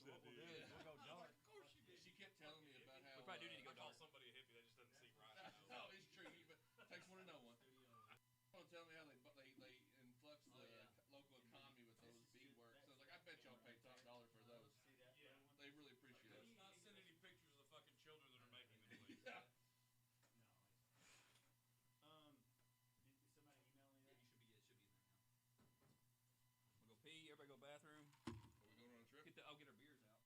what we'll do is we'll go dark. Of course you did. She kept telling me about how... We probably do need to go I call dark. somebody a hippie, that just doesn't seem right. No, it's true, but it takes one to know one. Tell me how they influx the local economy with those beadwork. So I was like, I bet y'all pay top dollar for those. Yeah. They really appreciate it. Let's not send any pictures of the fucking children that are making them, please. Yeah. Did somebody email me that? It should be in there now. We'll go pee. Everybody go bathroom. Are we going on a trip? I'll get our beers out.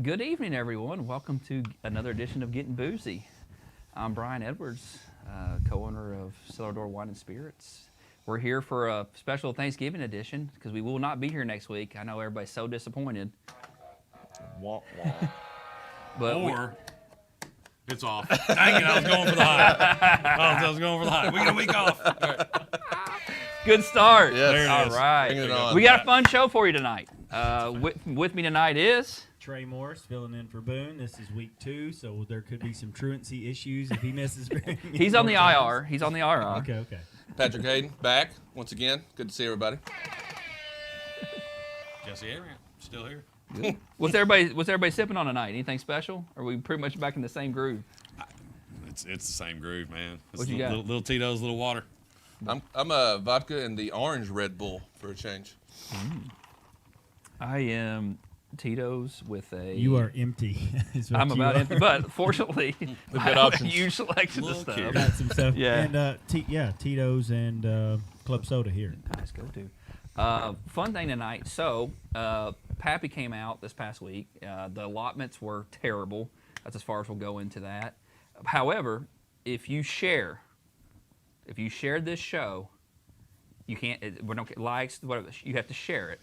Good evening, everyone. Welcome to another edition of Gettin Boozy. I'm Brian Edwards, co-owner of Cellar Door Wine and Spirits. We're here for a special Thanksgiving edition because we will not be here next week. I know everybody's so disappointed. Wah, wah. But Or it's off. Dang it, I was going for the high. I was going for the high. We get a week off. All right. good start. Yes. There it All is. right. Bring it on. We got a fun show for you tonight. With me tonight is... Trey Morris filling in for Boone. This is week 2, so there could be some truancy issues if he misses. He's on the IR. He's on the IR. Okay. Patrick Hayden, back once again. Good to see everybody. Jesse Abraham, still here. What's everybody sipping on tonight? Anything special? Or are we pretty much back in the same groove? It's the same groove, man. It's What you got? Little Tito's, little water. I'm a vodka and the orange Red Bull for a change. I am Tito's with a... You are empty. is what I'm you about are. empty, but fortunately, I have options. a huge selection of Look stuff. here. Got some stuff. Yeah. And Tito's and Club Soda here. Nice, go to. Fun thing tonight. So, Pappy came out this past week. The allotments were terrible. That's as far as we'll go into that. However, if you share this show, you can't. We don't get likes. Whatever. You have to share it.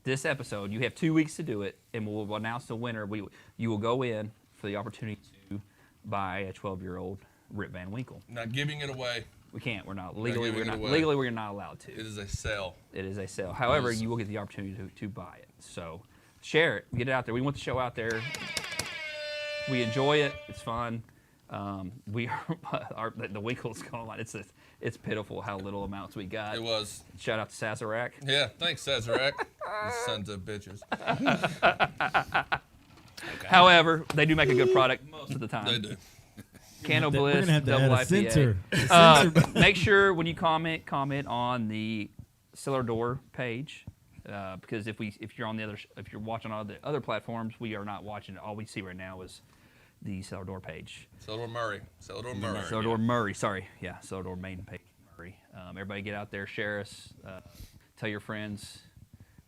This episode, you have 2 weeks to do it, and we'll announce the winner. You will go in for the opportunity to buy a 12-year-old Rip Van Winkle. Not giving it away. We can't. We're not legally. giving it away. Legally, we're not allowed to. It is a sale. It is a sale. However, you will get the opportunity to buy it. So share it. Get it out there. We want the show out there. We enjoy it. It's fun. We are the Winkle's going on. It's pitiful how little amounts we got. It was. Shout out to Sazerac. Yeah, thanks, Sazerac. You sons of bitches. However, they do make a good product most of the time. They do. Candle We're Bliss, gonna have to double add a IPA. censor. A censor. Make sure when you comment on the Cellar Door page, because if you're watching on the other platforms, we are not watching it. All we see right now is the Cellar Door page. Cellar Door Murray. Cellar Door Murray. Cellar Door Murray, sorry. Yeah, Cellar Door main page Murray. Everybody get out there, share us, tell your friends,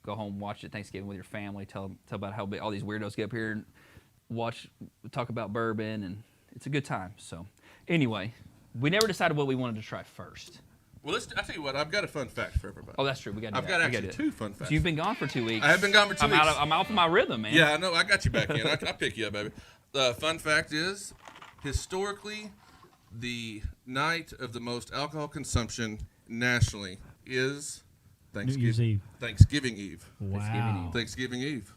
go home, watch it Thanksgiving with your family, tell about how all these weirdos get up here and talk about bourbon, and it's a good time. So anyway, we never decided what we wanted to try first. Well, I tell you what, I've got a fun fact for everybody. Oh, that's true. We got. I've got actually 2 fun facts. So you've been gone for 2 weeks. I have been gone for 2 weeks. I'm out of my rhythm, man. Yeah, I know. I got you back in. I'll pick you up, baby. The fun fact is, historically, the night of the most alcohol consumption nationally is New Year's Eve. Thanksgiving Eve. Wow. Thanksgiving Eve.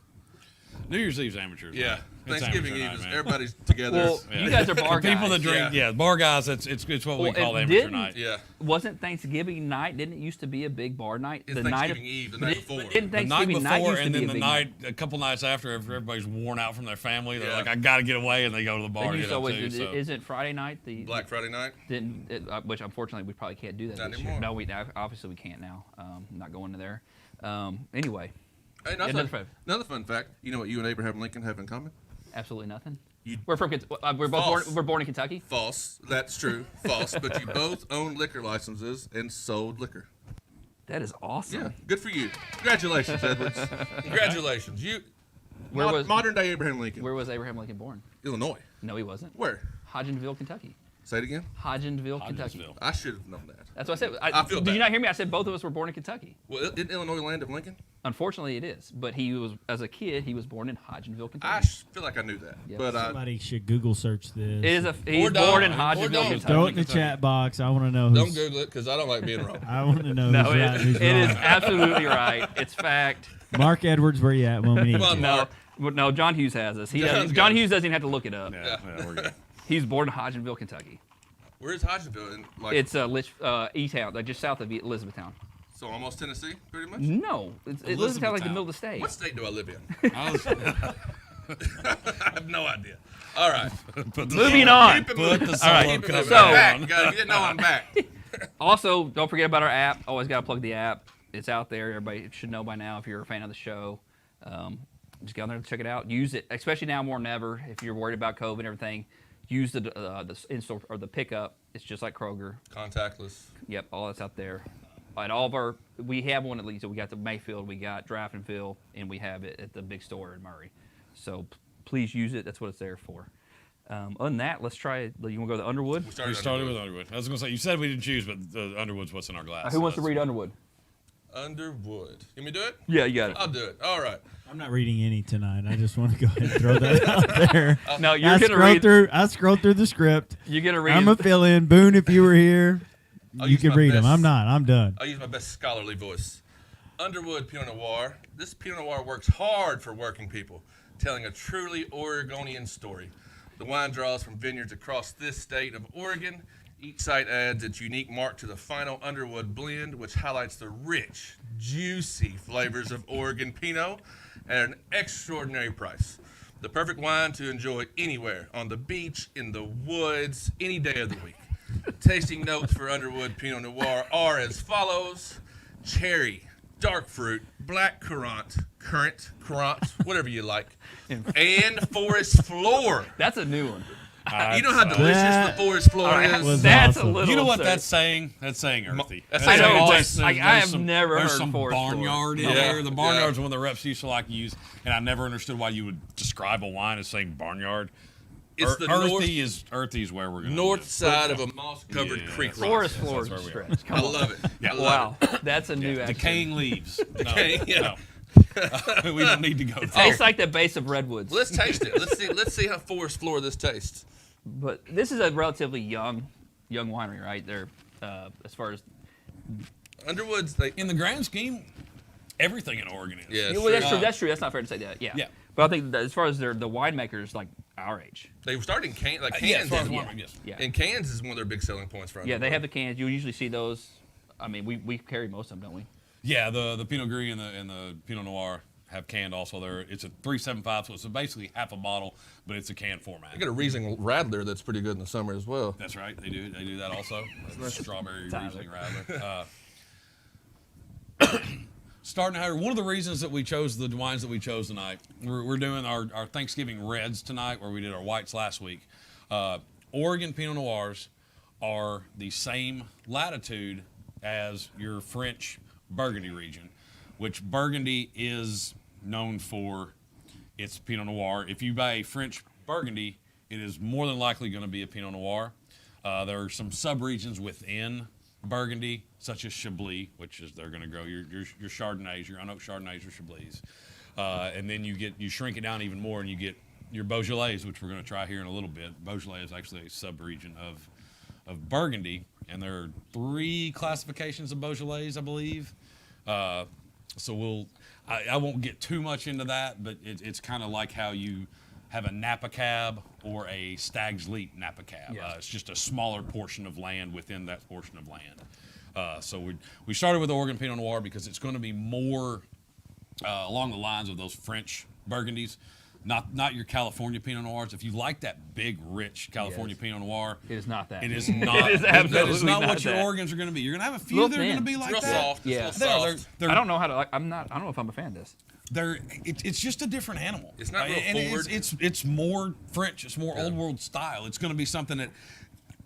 New Year's Eve's amateurs. Yeah. It's Thanksgiving amateur Eve night, is man. everybody's together. Well, Yeah. you guys are bar guys. People that drink, Yeah. bar guys. It's what we Well, call it amateur didn't- night. Yeah. Wasn't Thanksgiving night? Didn't it used to be a big bar night? It's the night of, Thanksgiving Eve, the but night it- before. but Didn't The night Thanksgiving night before, used to and be then a the big night, a couple nights after, everybody's worn out from their family. They're Yeah. like, I got to get away, and they go to the bar. Then to you get saw up what too, so. isn't Friday night the Black Friday night. which unfortunately we probably can't do that Not this anymore. year. No, obviously we can't now. Not going to there. Anyway, Hey, another fun fact. You know what you and Abraham Lincoln have in common? absolutely nothing. You- We're from we're both False. we're born in Kentucky. False. That's true. False. But you both own liquor licenses and sold liquor. That is awesome. Yeah. Good for you. Congratulations, Edwards. Congratulations. You. Where was modern day Abraham Lincoln? Where was Abraham Lincoln born? Illinois. No, he wasn't. Where? Hodgenville, Kentucky. Say it again. Hodgenville, Kentucky. Hodgesville. I should have known that. That's what I said. I feel Did bad. you not hear me? I said both of us were born in Kentucky. Well, isn't Illinois land of Lincoln? Unfortunately, it is. But he was, as a kid, he was born in Hodgenville, Kentucky. I feel like I knew that. Yep. But Somebody should Google search this. It is he's don't. born in Or Hodgenville, don't. Kentucky. Throw it in the chat box. I want to know don't who's. Google it because I don't like being wrong. I want to know No, who's right, who's it is wrong. absolutely right. It's fact. Mark Edwards, where you at when we need Come on, you? Mark. No, John Hughes has us. John's got John us. Hughes doesn't even have to look it up. Yeah, we're good. He's born in Hodgenville, Kentucky. Where is Hodgenville? It's E-Town, like just south of Elizabethtown. So almost Tennessee, pretty much. No, it's Elizabethtown, like the middle of the state. What state do I live in? I was, I have no idea. All right. put the Moving song- on. Keep it Put moving. the All right, solo Keep it cover moving. so- I'm back, on. guys. You didn't know I'm back. Also, don't forget about our app. Always got to plug the app. It's out there. Everybody should know by now if you're a fan of the show. Just go on there and check it out. Use it, especially now more than ever. If you're worried about COVID and everything, use the in-store or the pickup. It's just like Kroger. Contactless. Yep, all that's out there. And all of our, we have one at least. We got the Mayfield, we got Draft and Fill, and we have it at the big store in Murray. So please use it. That's what it's there for. Other than that, let's try it. You want to go to the Underwood? We We started with Underwood. I was going to say, you said we didn't choose, but the Underwood's what's in our glass. Who wants to read Underwood? Underwood. You want me to do it? Yeah, you got it. I'll do it. All right. I'm not reading any tonight. I just want to go ahead and throw that out there. No, you're going to read. I scrolled through the script. You're going to read. I'm a fill-in. Boone, if you were here, I'll you use could my read them. best- I'm not. I'm done. I'll use my best scholarly voice. Underwood Pinot Noir. This Pinot Noir works hard for working people, telling a truly Oregonian story. The wine draws from vineyards across this state of Oregon. Each site adds its unique mark to the final Underwood blend, which highlights the rich, juicy flavors of Oregon Pinot at an extraordinary price. The perfect wine to enjoy anywhere, on the beach, in the woods, any day of the week. Tasting notes for Underwood Pinot Noir are as follows: cherry, dark fruit, black currant, whatever you like, and forest floor. That's a new one. You know how delicious the forest floor Alright, is? that's awesome. a little. You know what absurd. that's saying? That's saying earthy. That's I saying know, but just- I have never there's heard some forest floor. barnyard in Yeah. there. The barnyard's Yeah. one of the reps used to like to use, and I never understood why you would describe a wine as saying barnyard. It's the earthy is where we're going. north side of a moss-covered Yeah, creek. that's rock. Forest floor That's where we are. stretch. Come I on. love it. Yeah. I love Wow, that's a new. Decaying leaves. Decaying, yeah. No. We don't need to go there. Tastes like the base of redwoods. it. Let's taste it. Let's see how forest floor this tastes. But this is a relatively young winery, right? They're as far as Underwood's, like, In the grand scheme, everything in Oregon is. yeah, well, that's sure. true. That's true. That's not fair to say that. Yeah. Yeah. But I think that as far as the winemakers, like our age. They were starting Cans. Like Yeah, Cans, as far as is- wine, yes. Yeah. and Cans is one of their big selling points for Yeah, they Underwood. have the cans. You usually see those. I mean, we carry most of them, don't we? Yeah, the Pinot Gris and the Pinot Noir have canned also there. It's a 375, so it's basically half a bottle, but it's a can format. I got a Riesling Radler that's pretty good in the summer as well. That's right. They do that also. Strawberry Riesling Radler. Starting out, one of the reasons that we chose the wines that we chose tonight, we're doing our Thanksgiving reds tonight, where we did our whites last week. Oregon Pinot Noirs are the same latitude as your French Burgundy region, which Burgundy is known for its Pinot Noir. If you buy a French Burgundy, it is more than likely going to be a Pinot Noir. There are some sub-regions within Burgundy, such as Chablis, which is they're going to grow your Chardonnays, your unoaked Chardonnays or Chablis, and then you shrink it down even more, and you get your Beaujolais, which we're going to try here in a little bit. Beaujolais is actually a sub-region of Burgundy, and there are 3 classifications of Beaujolais, I believe. So I won't get too much into that, but it's kind of like how you have a Napa Cab or a Stag's Leap Napa Cab. Yeah. It's just a smaller portion of land within that portion of land. So we started with Oregon Pinot Noir because it's going to be more along the lines of those French Burgundies, not your California Pinot Noirs. If you like that big, rich California Yes. Pinot Noir, It is not that. it is not. It is that is absolutely not not what your that. Oregons are going to be. You're going to have a few Little that are going to thin. be It's like real that. soft. Yeah. It's a little They're- soft. they're- I don't know how to. I don't know if I'm a fan of this. it's just a different animal. It's not real and forward. it's more French. It's more old world style. It's going to be something that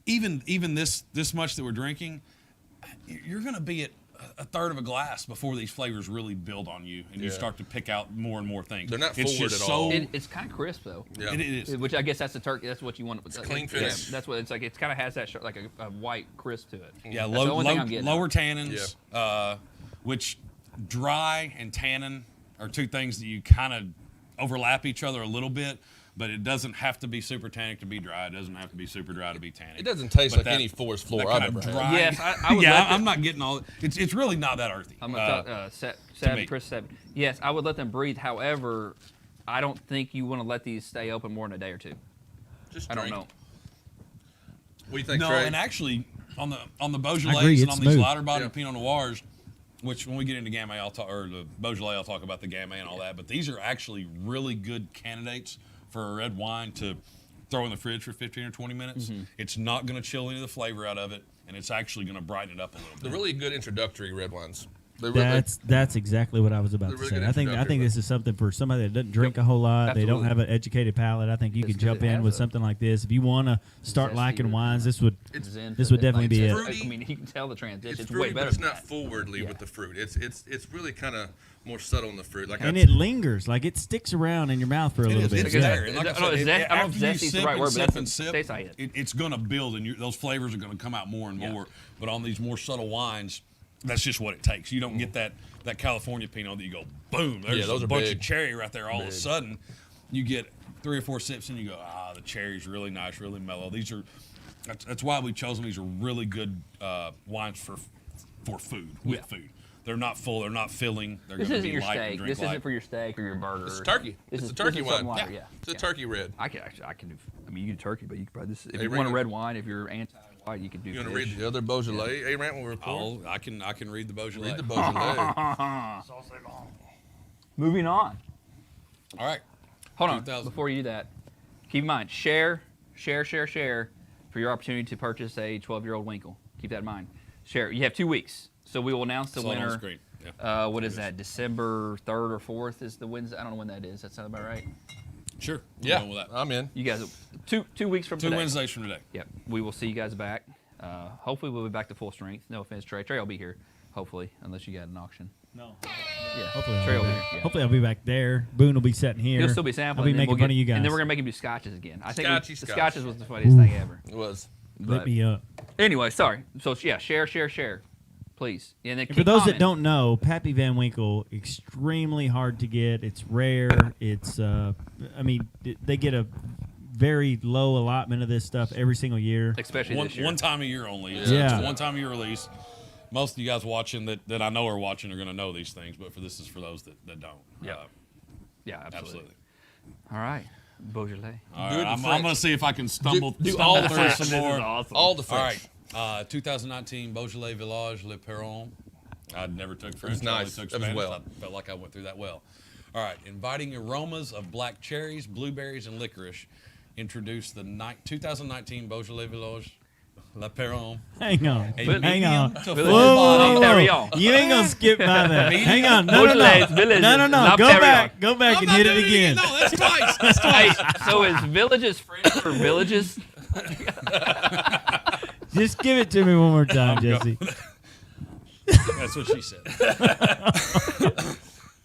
even this much that we're drinking, you're going to be at a third of a glass before these flavors really build on you, and you Yeah. start to pick out more and more things. They're not It's forward just at all. It's kind of crisp though. Yeah. It is. Which I guess that's the turkey. That's what you want. It's clean finish. That's what it's like. It kind of has that like a white crisp to it. Yeah, That's the only thing I'm getting. lower tannins, which dry and tannin are 2 things that you kind of overlap each other a little bit, but it doesn't have to be super tannic to be dry. It doesn't have to be super dry to be tannic. It doesn't taste But like any forest floor that I've kind ever of had. dry. Yes, I would yeah, let I'm not getting all. It's really not that earthy. I'm gonna talk, Seven, me. Chris Seven. Yes, I would let them breathe. However, I don't think you want to let these stay open more than a day or 2. Just I don't drink. know. What do you think, No, Trey? and actually on the I agree, Beaujolais and it's on these smooth. lighter bodied Yeah. Pinot Noirs, which when we get into Gamay, I'll talk, or the Beaujolais, I'll talk about the Gamay and all that. But these are actually really good candidates for a red wine to throw in the fridge for 15 or 20 minutes. It's not going to chill any of the flavor out of it, and it's actually going to brighten it up a little bit. They're really good introductory red wines. That's exactly what I was about to really say. good I think introductory, this is something for somebody that doesn't drink a whole lot. They don't Absolutely. have an educated palate. I think you It's can 'cause jump it in has with a something like this. If you want to start zesty liking or- wines, this would Zen this for would the- definitely be it. fruity. I mean, you can tell the transition. It's It's way fruity, better but it's than not that. forwardly Yeah. with the fruit. It's really kind of more subtle in the fruit. Like And I, it lingers, like it sticks around in your mouth for a little is. bit. It's Yeah. there. And like I I don't know, said, zest- I don't know if after you zesty's the sip right and word, but sip that's and the sip, taste I get. it's going to build, and those flavors are going to come out more and Yeah. more. But on these more subtle wines, that's just what it takes. You don't get that California Pinot that you go, boom, there's those a are bunch big. of cherry right there. All of a sudden, you get 3 or 4 sips, and you go, the cherry's really nice, really mellow. That's why we chose them. These are really good wines for food, with food. They're not full. They're not filling. They're This going to isn't be your light and steak. drink This light. isn't for your steak or your burger. it's turkey. This It's is a turkey this is wine. something lighter, yeah. It's a Yeah. turkey red. I can do. I mean, you do turkey, but you could probably if Hey, you want a Ringo. red wine, if you're anti-white, you could do. You want to fish. read the other Beaujolais? Hey, Rant will report. I can read the Beaujolais. Read the Beaujolais. Moving on. All right. Hold on. 2000. Before you do that, keep in mind, share for your opportunity to purchase a 12-year-old Winkle. Keep that in mind. Share. You have 2 weeks, so we will announce the Saw it on the winner. screen. Yeah. What is that? December 3rd or 4th is the Wednesday. I don't know when that is. That sound about right? Sure. I'm Yeah, going with that. I'm in. You guys, two weeks from 2 today. Wednesdays from today. Yep. We will see you guys back. Hopefully, we'll be back to full strength. No offense, Trey. Trey will be here. Hopefully, unless you got an auction. No. Yeah. Hopefully, Trey I'll will be be back. here. Yeah. Hopefully I'll be back there. Boone will be sitting here. He'll still be sampling. I'll be and then making we'll fun get- of you guys. And then we're gonna make him do scotches again. I think Scotchy the scotch. scotches was the funniest thing ever. It was. Lit But me up. anyway, sorry. So yeah, share, please. And then And for keep those that commenting. don't know, Pappy Van Winkle, extremely hard to get. It's rare. It's they get a very low allotment of this stuff every single year. especially this year. One time a year only. It's Yeah. a one time a year release. Most of you guys watching that I know are watching are going to know these things, but this is for those that don't. Yeah. Yeah, absolutely. Absolutely. All right, Beaujolais. All Do right, it in I'm French. going to see if I can stumble Do all the through French. some This more. is awesome. All the All French. right, 2019 Beaujolais Village Le Perron. I never took French. nice. I only took That was Spanish. well. I felt like I went through that well. All right, inviting aromas of black cherries, blueberries, and licorice. Introduce the 2019 Beaujolais Village Le Perron. Hang on. A Hang on. medium to Whoa, full whoa, body. whoa, Carry whoa. on. You ain't gonna skip by that. Hang on. No, no, Beaujolais no. Village No, no, no. La Go Perrion. back. Go back I'm and not hit it doing again. No, that's twice. That's Hey, twice. so is villages French for villages? Just give it to me one more time, Jesse. That's what she said.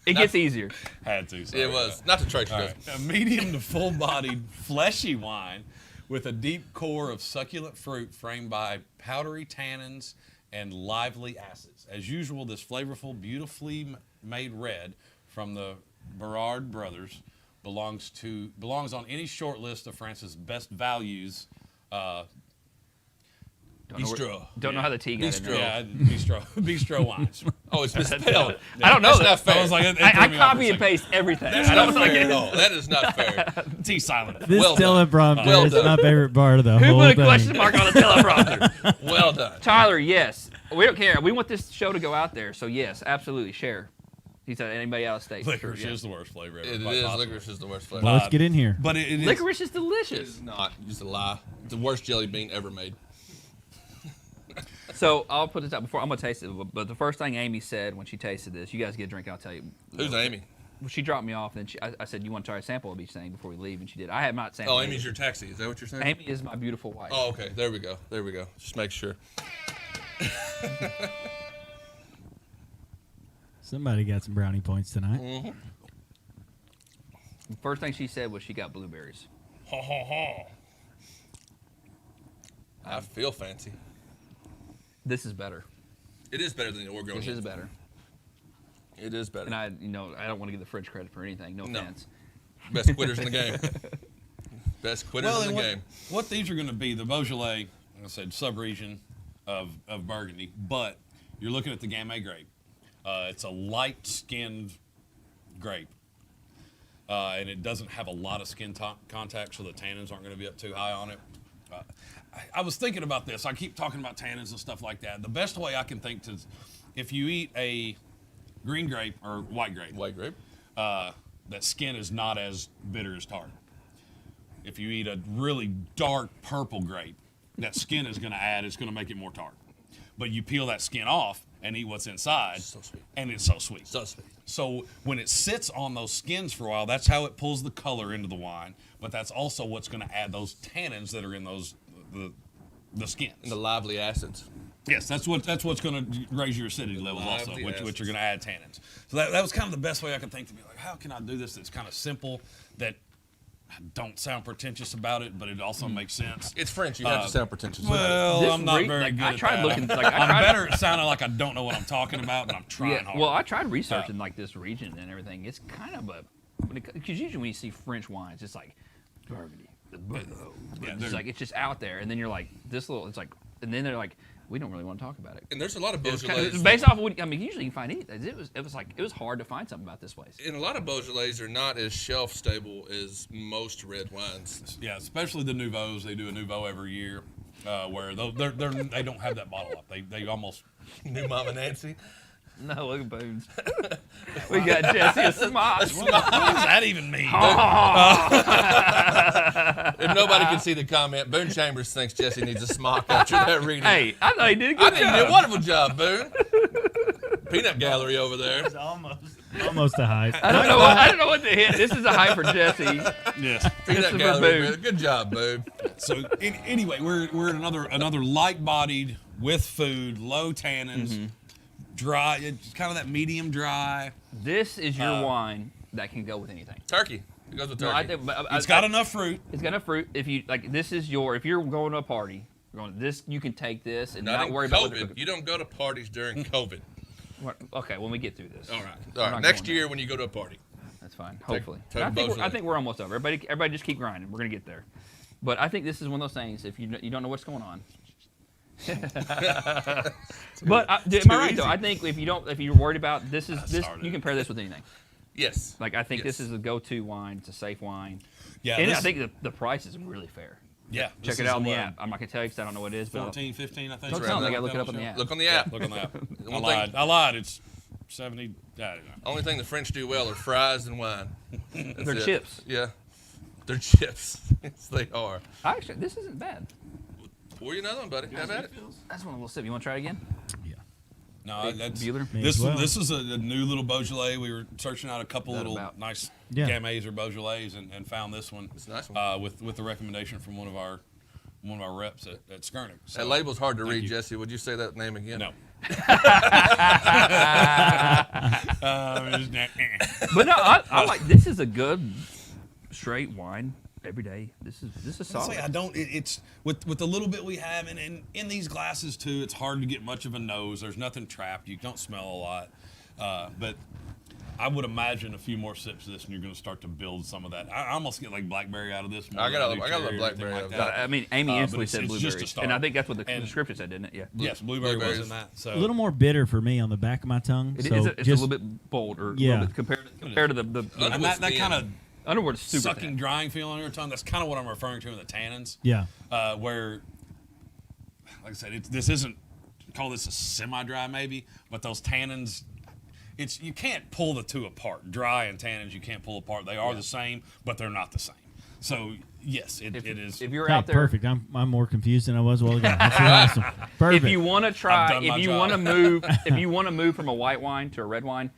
It gets easier. Had to. Sorry. It was. Not the Trader All Joe's. right. A medium to full-bodied, fleshy wine with a deep core of succulent fruit framed by powdery tannins and lively acids. As usual, this flavorful, beautifully made red from the Berard brothers belongs on any short list of France's best values. Don't know how the tea got in Bistro. there. Yeah, bistro wines. Oh, it's misspelled. I don't know That's that. not fair. I was like, it I threw me off for a copy and second. paste everything. That's I don't not like fair it. at all. That is not fair. Tea silent. This Well done. teleprompter Well is done. my favorite part of the Who whole put a thing. question mark on a teleprompter? Well done. Tyler, yes. We don't care. We want this show to go out there. So yes, absolutely share. He said anybody out of state. for Licorice sure, yeah. is the worst flavor ever. It quite is. possibly. Licorice is the worst flavor. Well, let's get in here. But it is. Licorice is It delicious. is not. Just a lie. It's the worst jelly bean ever made. So I'll put this out before I'm gonna taste it. But the first thing Amy said when she tasted this, you guys get a drink. I'll tell you. Who's Amy? She dropped me off, and then I said, "You want to try a sample of each thing before we leave?" And she did. I have not sampled. Oh, Amy's your taxi. Is that what you're saying? Amy is my beautiful wife. Oh, okay. There we go. There we go. Just make sure. Somebody got some brownie points tonight. Mm-hmm. The first thing she said was she got blueberries. Ha ha ha. I feel fancy. This is better. It is better than the Oregonian. This is better. It is better. And I don't want to give the French credit for anything. No No. offense. Best quitters in the game. Best quitters in and the game. what these are going to be, the Beaujolais, like I said, sub-region of Burgundy, but you're looking at the Gamay grape. It's a light-skinned grape, and it doesn't have a lot of skin contact, so the tannins aren't going to be up too high on it. I was thinking about this. I keep talking about tannins and stuff like that. The best way I can think to, if you eat a green grape or white grape, White grape. that skin is not as bitter as tart. If you eat a really dark purple grape, that skin is going to add, it's going to make it more tart. But you peel that skin off, and eat what's inside. So sweet. And it's so sweet. So sweet. So when it sits on those skins for a while, that's how it pulls the color into the wine. But that's also what's going to add those tannins that are in those the skins. And the lively acids. Yes, that's what's going to raise your acidity levels also, Lively which are acids. going to add tannins. So that was kind of the best way I could think to be like, how can I do this that's kind of simple, that don't sound pretentious about it, but it also makes sense. It's French. You have to sound pretentious. Well, This I'm not re- very like, good I at tried that. looking- like, I I'm tried- better at sounding like I don't know what I'm talking about, but I'm trying hard. Well, I tried researching like this region and everything. It's kind of a because usually when you see French wines, it's like Burgundy, the Bordeaux. Yeah, It's they're- like it's just out there, and then you're like this little. It's like, and then they're like, we don't really want to talk about it. And there's a lot of It's Beaujolais. based off of what I mean. Usually you can find anything. It was hard to find something about this place. And a lot of Beaujolais are not as shelf stable as most red wines. Yeah, especially the Nouveaux. They do a Nouveau every year, where they don't have that bottle up. They almost. New Mama Nancy. No, look at Boone's. We got Jesse a smosh. What does that even mean? If nobody can see the comment, Boone Chambers thinks Jesse needs a smock after that reading. Hey, I thought he did a I good think you did a job. wonderful job, Boone. Peanut gallery over there. It's almost a hype. I don't know what to hit. This is a hype for Jesse. Yes. Peanut Christopher gallery. Boone. Man. Good job, Boone. So anyway, we're in another light-bodied with food, low tannins, dry. It's kind of that medium dry. This is your wine that can go with anything. Turkey. It goes with turkey. No, I think It's got enough fruit. It's got enough fruit. If you like, this is if you're going to a party, you can take this and not not in worry about COVID. You don't go to parties during COVID. Okay, when we get through this. All right. We're All not right. Next going year when you go to a party. That's fine. Hopefully. take And Beaujolais. I think we're almost over. Everybody just keep grinding. We're gonna get there. But I think this is one of those things. If you don't know what's going on. But am I right though? I think if you're worried about this, Started. you can pair this with anything. Yes. Like I think this Yes. is a go-to wine. It's a safe wine. Yeah, And this- I think the price is really fair. Yeah. Check this it is out on the what, app. I'm not gonna tell you because I don't know what it is. But 14, 15, I think. Don't It's tell around me. I that. gotta look it up on the app. Look on the app. Look on the app. One I lied. It's 70. I don't know. Only thing the French do well are fries and wine. That's They're it. chips. Yeah. They're chips. Yes, they are. Actually, this isn't bad. Pour you another one, buddy. Have at it. That's one a little sip. You want to try it again? No, that's Bueller? May this. as well. This is a new little Beaujolais. We were searching out a couple That little about? nice Yeah. Gamets or Beaujolais and found this one. It's a nice one. With the recommendation from one of our reps at Skernick. So, That label's hard to read, you. Jesse. Would you say that name again? No. But no, I like this. Is a good straight wine every day. This is solid. I don't. It's with the little bit we have, and in these glasses too. It's hard to get much of a nose. There's nothing trapped. You don't smell a lot, but I would imagine a few more sips of this, and you're going to start to build some of that. I almost get like blackberry out of this. More I got than a do little cherry or blackberry anything out of I mean, Amy but instantly it's- said it's just a blueberries, start. and I think that's what the And- description said, didn't it? Yeah. Yes, blueberry was Blueberries. in that. So A little more bitter for me on the back of my tongue. It's so a just, little bit bold, or Yeah. a little bit compared to the and that Underwood's kind of Underwood is super sucking, thin. drying feeling on your tongue. That's kind of what I'm referring to in the tannins. Yeah. Where, like I said, this isn't call this a semi-dry maybe, but those tannins, you can't pull the two apart. Dry and tannins you can't pull apart. They are the same, but they're not the same. So yes, it is. If you're Hey, out there, perfect. I'm more confused than I was a while ago. That's awesome. Perfect. if you want to I've try, done my if you job. want to move, if you want to move from a white wine to a red wine,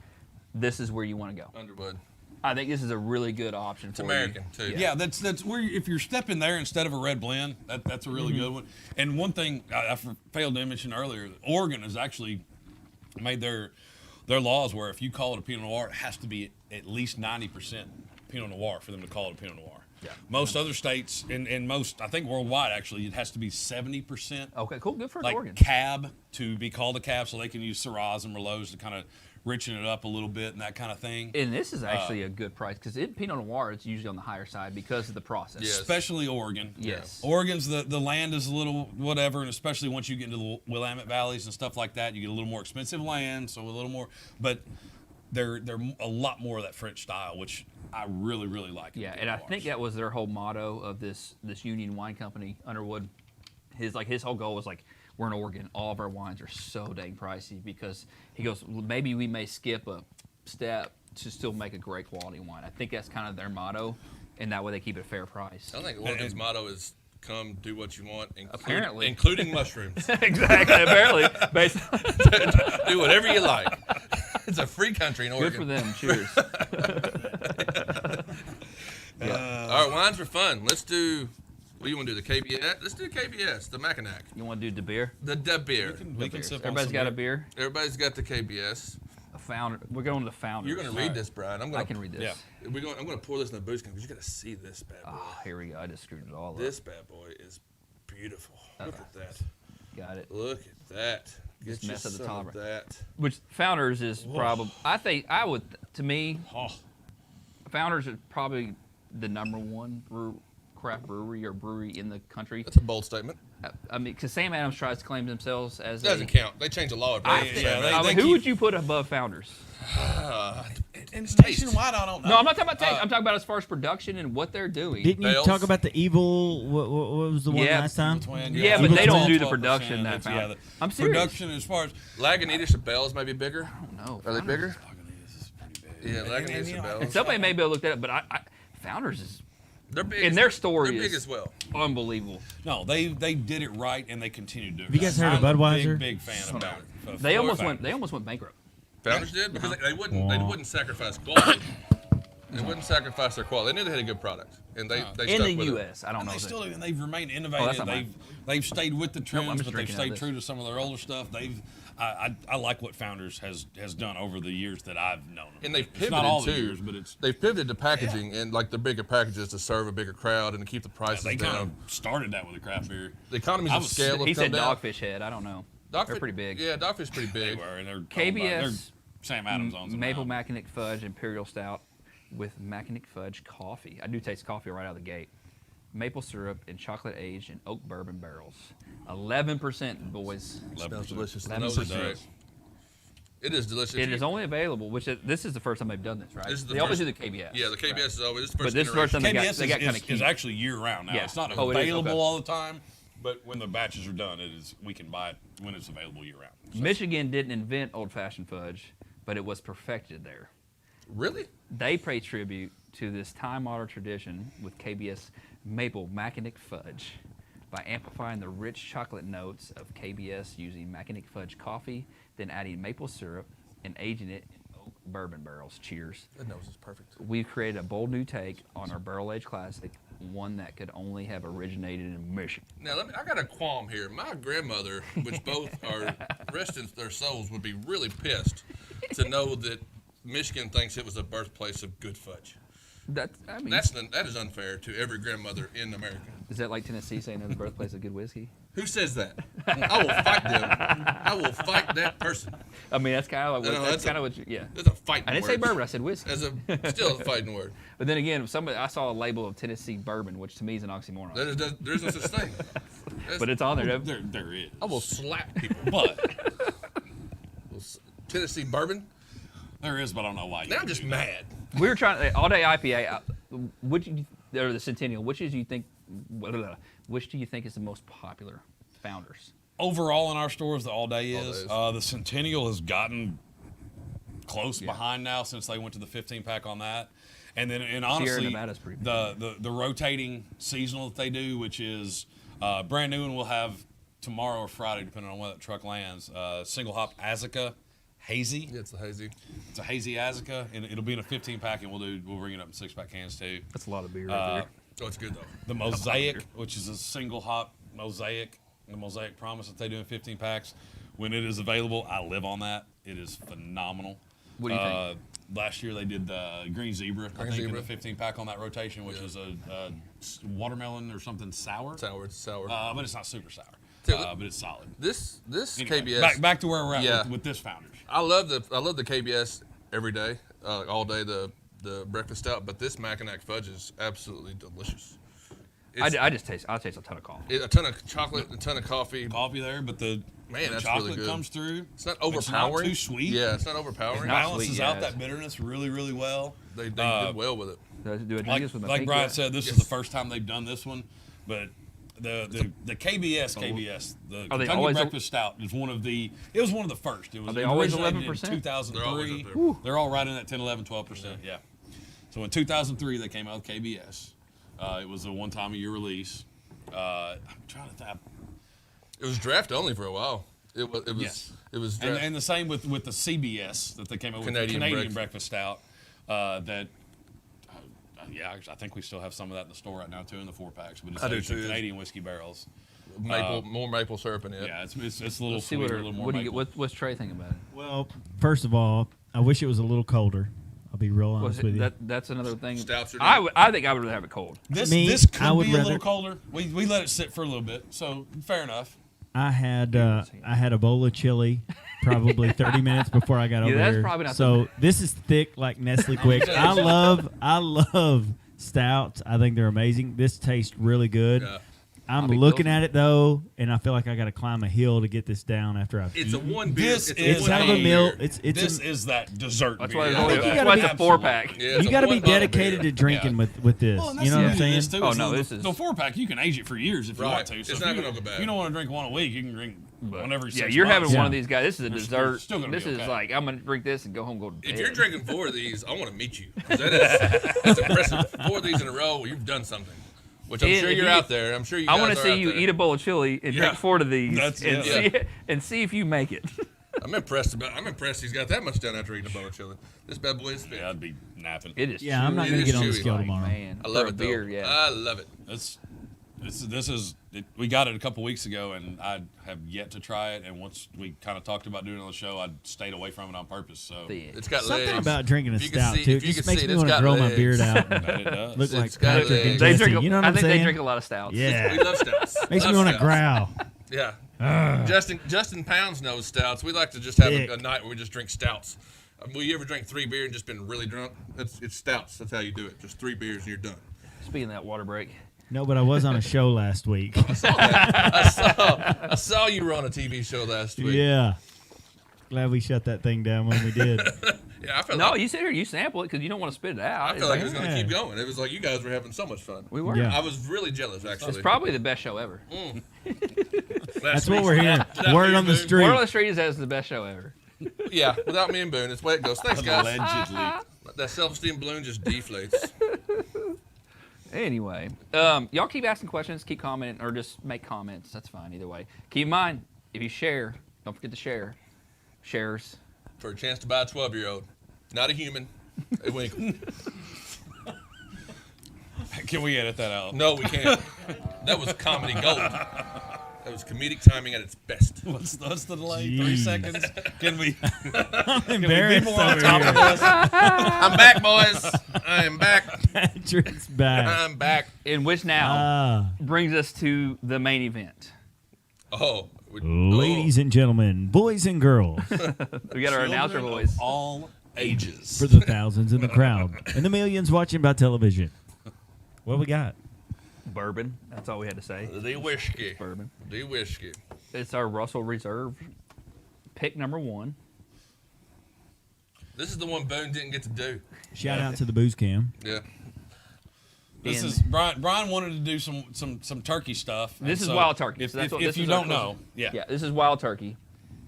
this is where you want to go. Underwood. I think this is a really good option for It's American, too. Yeah, that's where if you're stepping there instead of a red blend, that's a really good one. And one thing I failed to mention earlier, Oregon has actually made their laws where if you call it a Pinot Noir, it has to be at least 90% Pinot Noir for them to call it a Pinot Noir. Yeah. Most other states, and most, I think worldwide actually, it has to be 70%. Okay, cool. Good for Like Oregon. cab to be called a cab, so they can use Syrahs and Merlots to kind of richen it up a little bit and that kind of thing. And this is actually a good price because Pinot Noir is usually on the higher side because of the process. Yes. Especially Oregon. Yes. Oregon's the land is a little whatever, and especially once you get into the Willamette valleys and stuff like that, you get a little more expensive land, so a little more. But they're a lot more of that French style, which I really like. in Yeah, Pinot and I Noirs. think that was their whole motto of this Union Wine Company, Underwood. His whole goal was like, we're in Oregon, all of our wines are so dang pricey because he goes, maybe we may skip a step to still make a great quality wine. I think that's kind of their motto, and that way they keep it a fair price. I think Oregon's motto is come do what you want, Apparently. including mushrooms. Exactly. Apparently, based Do whatever you like. It's a free country in good Oregon. for them. Cheers. All right, wines are fun. Let's do. What do you want to do? The KBS? Let's do KBS, the Mackinac. You want to do the beer? The beer. We can sip on Everybody's some got a beer. beer. Everybody's got the KBS. A founder. We're going to the founder. You're going to read this, Brian. I can read this. Yeah. I'm going to pour this in the booze can because you got to see this bad boy. Oh, here we go. I just screwed it all This bad boy is beautiful. Look at that. up. Got it. Look at that. Get Just you mess up the some top. of that. Which Founders is probably. I would. To me, Oh, Founders is probably the number one craft brewery or brewery in the country. That's a bold statement. I mean, because Sam Adams tries to claim themselves as Doesn't a. count. They changed the law. I They- think- yeah, I mean, they who keep- would you put above Founders? and taste. nationwide, I don't know. No, I'm not talking about taste. I'm talking about as far as production and what they're doing. Didn't you Bales. talk about the evil? What was the one Yeah. last time? Twin, Yeah, but Evil they don't Twin. do the 12%, production that that's- Founders. yeah, the I'm serious. Production as far as Lagunitas and Bells may be bigger. No, Are they Founders- bigger? Lagunitas is pretty big. Yeah, And, Lagunitas you and know, Bells. Somebody may be able to look that up, but I Founders is They're big. in their story They're big is as well. unbelievable. No, they did it right and they continue to do it. Have you guys right. heard of I'm a Budweiser? Big fan of that. They almost went bankrupt. Founders did because they Wow. wouldn't sacrifice quality. They wouldn't sacrifice their quality. They knew they had a good product, and they In stuck the with it. U.S., I don't And know. they if still do, and they've remained that's innovative. not mine. They've stayed with the I'm trends, just but they've drinking out of stayed this. true to some of their older stuff. I like what Founders has done over the years that I've known them. And they've It's pivoted not all too. the years, but it's They've pivoted to packaging and like the bigger packages to serve a bigger crowd and to keep the prices they kind down. of started that with the craft beer. The economies I of was- scale have he come said down. Dogfish Head. I don't know. They're pretty big. Yeah, Dogfish pretty They big. were, and they're KBS, Sam Adams owns them Maple now. Mackinac Fudge Imperial Stout with Mackinac Fudge coffee. I do taste coffee right out of the gate. Maple syrup and chocolate aged in oak bourbon barrels. 11%, boys. Smells delicious. The 11%. nose is great. It is delicious. It is only available, this is the first time they've done this, right? This is the They always do first- the KBS. Yeah, the KBS right? is always this is the But first this is the first time KBS they got kind of is cute. actually year round now. Yeah. It's not Oh, it is, available okay. all the time, but when the batches are done, we can buy it when it's available year round. So Michigan didn't invent old-fashioned fudge, but it was perfected there. Really? They pay tribute to this time-honored tradition with KBS Maple Mackinac Fudge by amplifying the rich chocolate notes of KBS using Mackinac Fudge coffee, then adding maple syrup and aging it in oak bourbon barrels. Cheers. The nose is perfect. We've created a bold new take on our barrel-aged classic, one that could only have originated in Michigan. Now, I got a qualm here. My grandmother, which both are rest in their souls, would be really pissed to know that Michigan thinks it was the birthplace of good fudge. That That is unfair to every grandmother in America. is that like Tennessee saying they're the birthplace of good whiskey? Who says that? I will fight them. I will fight that person. I mean, that's kind of like No, that's that's kind a- of what you, yeah. That's a fighting I didn't word. say bourbon. I said whiskey. That's still a fighting word. But then again, I saw a label of Tennessee bourbon, which to me is an oxymoron. There is no such thing. But it's on there. there is. I will slap people. But Tennessee bourbon. there is, but I don't know why. Now I'm just mad. We were trying all day IPA. Or the Centennial. Which do you think is the most popular Founders? Overall in our stores, the all day All is. days. The Centennial has gotten close behind now since they went to the 15-pack on that. And then, and honestly, Nevada's pretty big. the rotating seasonal that they do, which is brand new, and we'll have tomorrow or Friday, depending on when that truck lands. Single hop Azaka hazy. Yeah, it's the hazy. It's a hazy Azaka, and it'll be in a 15-pack, and we'll bring it up in 6-pack cans too. That's a lot of beer right there. Oh, it's good though. The Mosaic, which is a single hop Mosaic, the Mosaic Promise that they do in 15 packs. When it is available, I live on that. It is phenomenal. What do you think? Last year they did the Green Zebra, I think, Zebra. in the 15 pack on that rotation, which is a watermelon or something sour. It's sour. But it's not super sour. So, But it's solid. This Anyway, KBS. back to where we're at Yeah. with this Founders. I love the KBS every day, all day. The breakfast stout, but this Mackinac fudge is absolutely delicious. It's I taste a ton of coffee. a ton of chocolate, a ton of coffee. Coffee there, but the Man, that's chocolate really good. comes through. It's not It's not overpowering. too sweet. Yeah, it's not overpowering. It's not Balances sweet, out yeah. that bitterness really, really well. They did well with it. Do I drink Like, this with my like pink Brian yet? said, this Yes. is the first time they've done this one, but the KBS, the Are they Kentucky always- Breakfast Stout is one of the first. It was Are they always originated 11%? in 2003. They're always up there. They're all right in that 10, 11, 12%. Yeah. So in 2003 they came out with KBS. It was a one-time-a-year release. I'm trying to think. It was draft only for a while. It was. Yes. It was. And the same with the CBS that they came up with, the Canadian breakfast stout. I think we still have some of that in the store right now too in the 4-packs. But it's I do aged too. in Canadian whiskey barrels. More maple syrup in it. Yeah, it's a little See sweeter, a little more. what do you maple. get? What's Trey think about it? Well, first of all, I wish it was a little colder. I'll be real honest with you. That's another thing. Stouts are I think I would rather have it cold. This I could would be a rather- little colder. We let it sit for a little bit, so fair enough. I had a bowl of chili probably 30 minutes before I got over that's here. probably not so this is thick like Nestle Quick. I love stouts. I think they're amazing. This tastes really good. Yeah. I'm Bobby looking Pilsner. at it though, and I feel like I got to climb a hill to get this down after I've It's a eaten. one beer. This it's is It's out of a a meal. beer. It's Is that dessert That's beer. why it's I only think you that's gotta why be- it's a 4-pack. Yeah, it's you a got to be one bottle dedicated beer. to drinking with this. Well, and that's you know the what I'm beauty of saying? this, too, Oh, is no, the, this is- the 4-pack. You can age it for years if you Right. want to. So It's if not you, gonna go bad. if you don't want to drink one a week, you can drink one every 6 you're months. having one of these guys. This is a It's dessert. still gonna be This is okay. like I'm gonna drink this and go home, and go to bed. If you're drinking 4 of these, I want to meet you. 'Cause that's impressive. 4 of these in a row, you've done something. Which I'm And sure if you're you- out there. I'm sure you. I want to see you eat a bowl of chili and drink 4 of these That's- and yeah. see if you make it. I'm impressed. I'm impressed he's got that much done after eating a bowl of chili. This bad boy is fit. Yeah, I'd be napping. It is. Yeah, I'm not It going to is get on the chewy. scale like, tomorrow. man. I love for it a though. beer, yeah. I love it. We got it a couple weeks ago, and I have yet to try it. And once we kind of talked about doing it on the show, I stayed away from it on purpose. So Yeah. It's got Something legs. about drinking a If you can stout see- too. if It you just can makes see it, me it's want to got grow my legs. beard out. and but it does. Look like It's got Patrick and legs. They Jesse. drink. You know what I I'm think saying? they drink a lot of stouts. Yeah. We love stouts. Makes me Love want to stouts. growl. Yeah. Justin Pounds knows stouts. We like to just have Thick. a night where we just drink stouts. Will you ever drink 3 beer and just been really drunk? It's stouts. That's how you do it. Just 3 beers and you're done. Speaking of that water break, No, but I was on a show last week. I saw you were on a TV show last week. Yeah. Glad we shut that thing down when we did. Yeah, I felt no, like, you sit here, you sample it because you don't want to spit it out. I felt like it was going to Yeah. keep going. It was like you guys were having so much fun. we were. Yeah. I was really jealous, actually. It's probably the best show ever. That's what we're hearing. Word on the street. Word on the street is that it's the best show ever. Yeah, without me and Boone, it's the way it goes. Thanks, guys. Allegedly. That self-esteem balloon just deflates. Anyway, y'all keep asking questions, keep commenting, or just make comments. That's fine either way. Keep in mind, if you share, don't forget to share. Shares. For a chance to buy a 12-year-old. Not a human. A winkle. Can we edit that out? No, we can't. That was comedy gold. That was comedic timing at its best. What's the delay? Jeez. 3 seconds? Can we I'm be embarrassed more on over top of here. this? I'm back, boys. I am back. Patrick's back. I'm back. In which now Ah. brings us to the main event. Oh. Ladies and gentlemen, boys and girls, We got our announcer Children voice. of all ages. for the thousands in the crowd and the millions watching by television. What we got? Bourbon. That's all we had to say. The whiskey. Bourbon. The whiskey. It's our Russell Reserve pick number 1. This is the one Boone didn't get to do. Shout out to the booze cam. Yeah. This And- is Brian wanted to do some turkey stuff. This and is so wild turkey. If, So that's if, what- if this you is our don't know, closest- yeah. Yeah, this is wild turkey.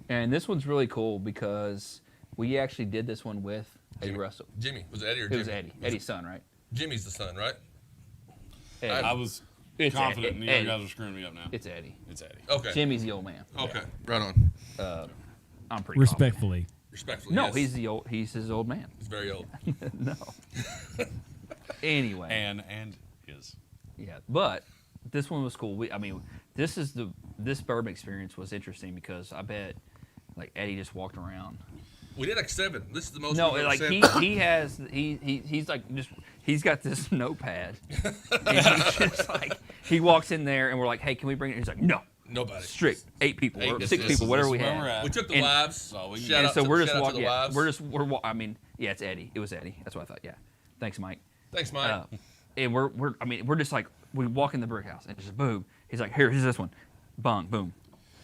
And this one's really cool because we actually did this one with Eddie Russell. Jimmy. Was it Eddie or It Jimmy? was Eddie. Eddie's son, right? Jimmy's the son, right? Eddie. I was It's confident Eddie. you other guys are screwing me up now. It's Eddie. It's Eddie. Okay. Jimmy's the old man. Okay. Right on. I'm pretty Respectfully. Respectfully. confident. No, yes. he's his old man. He's very old. No. Anyway. And his. Yeah, but this one was cool. This bourbon experience was interesting because I bet like Eddie just walked around. We did like 7. This is the most. No, we've ever like said. he's like just he's got this notepad. And he's just like he walks in there and we're like, hey, can we bring it? He's like, no, Nobody. strict 8 people or This 6 is- people, whatever we This is where we're had. at. We took the And- wives. So we can- Shout And out so to, we're just shout out to walking. the Yeah, wives. yeah, it's Eddie. It was Eddie. That's what I thought. Yeah, thanks, Mike. Thanks, Mike. And we're just like we walk in the brick house and just boom. He's like, here's this one, bong, boom,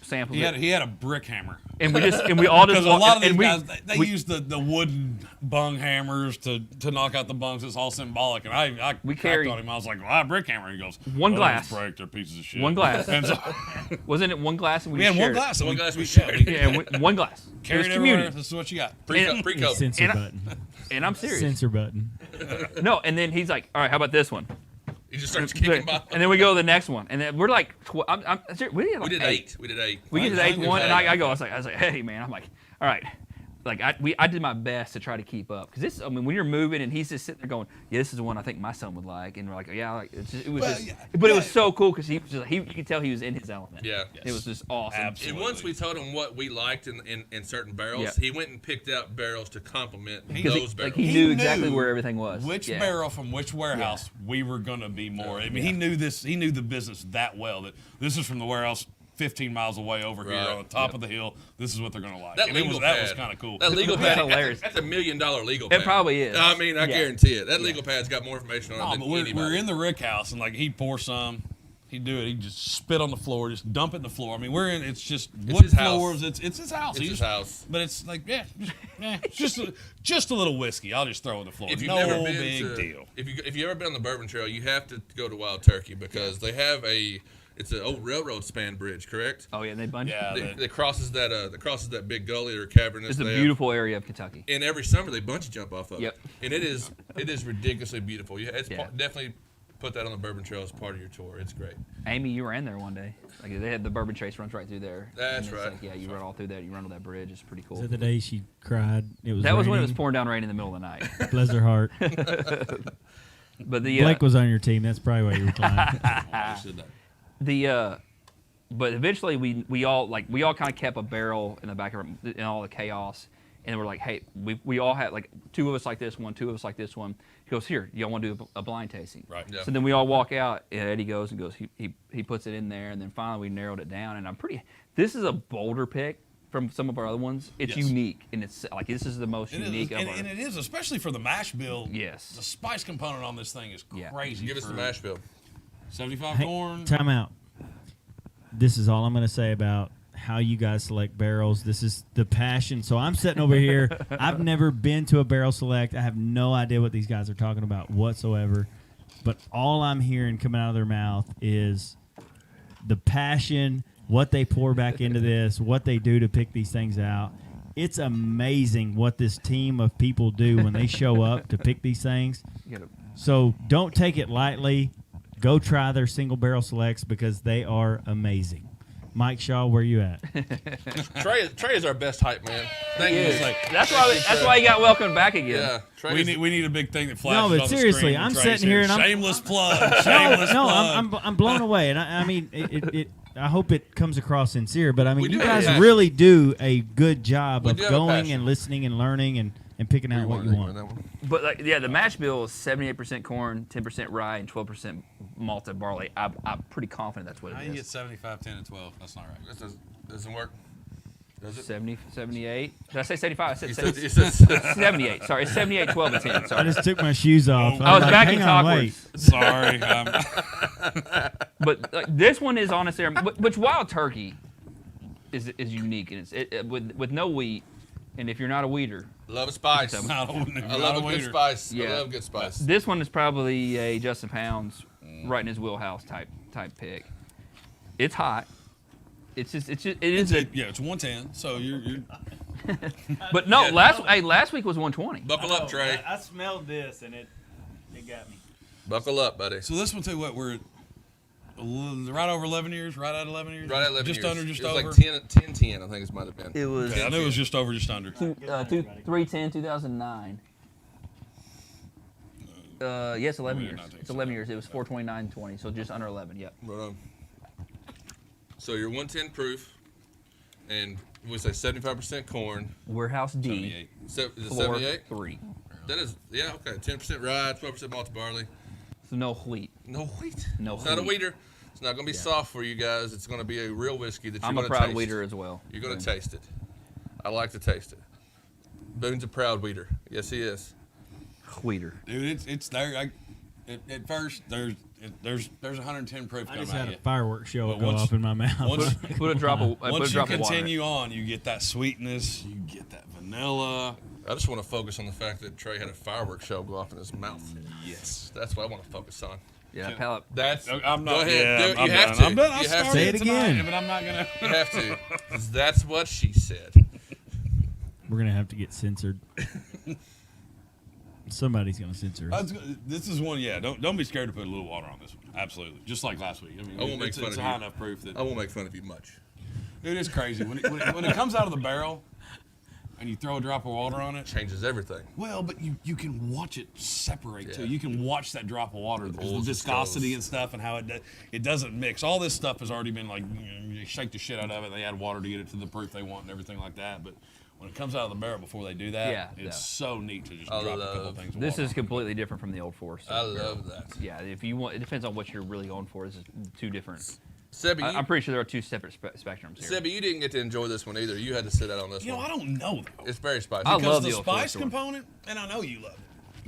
samples He it. had a brick hammer. And we all just Because a walk, lot of these and we, guys, they we- use the wooden bung hammers to knock out the bungs. It's all symbolic. And I We cracked carry- on him. I was like, well, brick hammer. He goes, One "Oh, glass. Break, they're pieces of shit. One glass. And so wasn't it one glass and we we had just one shared it? glass. and One glass we yeah, shared. Yeah, one glass. It was Carried it community. everywhere. This is what you got. Pre-COVID. Censor and I- button. And I'm serious. Censor button. No, and then he's like, all right, how about this one? He just starts kicking by. And then we go to the next one, and then we're like, I'm serious, we did, like We did 8. We did 8. We get to the 8th Nice. one, and I was like, hey man, I'm like, all right. Like I did my best to try to keep up because this. I mean, when you're moving and he's just sitting there going, "Yeah, this is the one I think my son would like," and we're like, "Yeah," like it was so cool because he was just, you could tell he was in his element. Yeah. It was just awesome. Absolutely. And once we told him what we liked in certain barrels, Yeah. he went and picked out barrels to complement Because those barrels. he knew exactly where everything was. Which Yeah. barrel from which warehouse we were going to be more. I mean, he knew this. He knew the business that well that this is from the warehouse 15 miles away over here Right. on the top of the hill. This is what they're going to like. That And legal that pad, was kind of cool. That legal That's pad, hilarious. that's $1 million legal pad. It probably is. I mean, I Yeah. guarantee it. That legal pad's got more information on No, it than but we're anybody. in the rick house, and like he'd pour some, he'd do it. He'd just spit on the floor, just dump it in the floor. I mean, we're in. It's just wood his house. floors. It's his house. It's He his just- house. But it's like it's just a little whiskey. I'll just throw it on the floor. If you've No never been big to, deal. if you ever been on the Bourbon Trail, you have to go to Wild Turkey because they have it's an old railroad span bridge, correct? Oh yeah, they bunch. Yeah, That crosses that big gully or cavernous. It's a they have. beautiful area of Kentucky. And every summer they bungee jump off of Yep. it, and it is ridiculously beautiful. Yeah, it's Yeah. definitely put that on the Bourbon Trail as part of your tour. It's great. Amy, you ran there one day. Like they had the Bourbon Chase runs right through there. That's And it's right. Like, yeah, you run all through that. You run on that bridge. It's pretty cool. Is that the day she cried? It was That was when it was raining? pouring down rain in the middle of the night. Bless her heart. But the Blake was on your team. That's probably why you were crying. But eventually we all kind of kept a barrel in the back of in all the chaos, and we're like, hey, we all had like 2 of us like this one, 2 of us like this one. He goes, here, y'all want to do a blind tasting? Right. Yeah. So then we all walk out, and Eddie goes and goes, he puts it in there, and then finally we narrowed it down. And this is a bolder pick from some of our other ones. It's Yes. unique, and it's like this is the most It is, unique of and, our. and it is, especially for the mash bill. Yes. The spice component on this thing is Yeah. crazy. Give us for the mash bill. 75 Hey, corn. time out. This is all I'm going to say about how you guys select barrels. This is the passion. So I'm sitting over here. I've never been to a barrel select. I have no idea what these guys are talking about whatsoever. But all I'm hearing coming out of their mouth is the passion, what they pour back into this, what they do to pick these things out. It's amazing what this team of people do when they show up to pick these things. You gotta- So don't take it lightly. Go try their single barrel selects because they are amazing. Mike Shaw, where you at? Trey is our best hype man. Thank you. Yeah. That's why he got welcomed back again. Yeah, Trey. We need a big thing that flashes. No, but on the seriously, screen when I'm Trey's sitting here and I'm- shameless plug. Shameless No, plug. I'm blown away, and I mean, I hope it comes across sincere. But I mean, We you do guys have a really do a good job We of do have a going passion. and listening and learning and picking out what you want. But like, yeah, the mash bill is 78% corn, 10% rye, and 12% malted barley. I'm pretty confident that's what How it you get is. 75, 10, and 12? That's not right. This doesn't work. Does it? 70, 78. Did I say 75? I said He 70, said- he said- 78. Sorry, it's 78, 12, and 10. I Sorry. just took my shoes off. I was like, backing hang on, backwards. wait. Sorry. But like, this one is honestly, which Wild Turkey is unique, and it's with no wheat. And if you're not a weeder, Love a spice. Not a- I love a good waiter. spice. I Yeah. love good spice. this one is probably a Justin Pounds right in his wheelhouse type pick. It's hot. It is a. Yeah, it's 110. So you're But no, Yeah. last week was 120. Buckle up, Trey. I smelled this and it got me. Buckle up, buddy. so this one too. What we're right over 11 years. Right at 11 years. Right at 11 Just years. under. Just it was over. like 10, I think it might have been. It was Okay, I knew it was just over. Just under. 310 2009. Yes, 11 Yeah, years. not take It's 11 years. It was 429.20, so just under 11. Yep. Right on. So you're 110 proof, and we say 75% corn. Warehouse D. 78. Is it Floor 78? 3. That is, yeah, okay. 10% rye, 12% malted barley. So no wheat. No wheat. No It's not a wheat. weeder. It's not going to be soft for you guys. It's going to be a real whiskey that you're I'm a going to proud taste. weeder as well. You're going to taste it. I like to taste it. Boone's a proud weeder. Yes, he is. Weeder. Dude, it's there. At first, there's 110 proof I coming just had at a you. fireworks show But go once- off in my mouth. once- Put a drop of put a Once you drop of water. continue on, you get that sweetness. You get that vanilla. I just want to focus on the fact that Trey had a fireworks show go off in his mouth. Yes. That's what I want to focus on. Yeah, palate. That's. I'm not. Go ahead. Yeah, do it. I'm You have done. to. I'm done. I You have started Say it to. tonight, again. but I'm not gonna. You have to. 'Cause that's what she said. We're gonna have to get censored. Somebody's gonna censor us. This is one. Yeah, don't be scared to put a little water on this one. Absolutely, just like last week. I mean, I won't make it's, fun it's of high you. enough proof that I won't make fun of you much. it is crazy when it comes out of the barrel, and you throw a drop of water on it. Changes everything. Well, but you can watch it separate too. Yeah. You can watch that drop of water because the pulls, it viscosity goes. and stuff and how it doesn't mix. All this stuff has already been like you shake the shit out of it. They add water to get it to the proof they want and everything like that. But when it comes out of the barrel before they do that, it's so neat to just I drop a couple love- things. Of This water is on it. completely different from the old Forest. I love that. Yeah, if you want, it depends on what you're really going for. This is two different. Sebby, I'm pretty sure there are two separate spectrums here. Sebby, you didn't get to enjoy this one either. You had to sit out on this You know, one. I don't know though. It's very spicy. I Because love the the old spice Forest one. component, and I know you love it,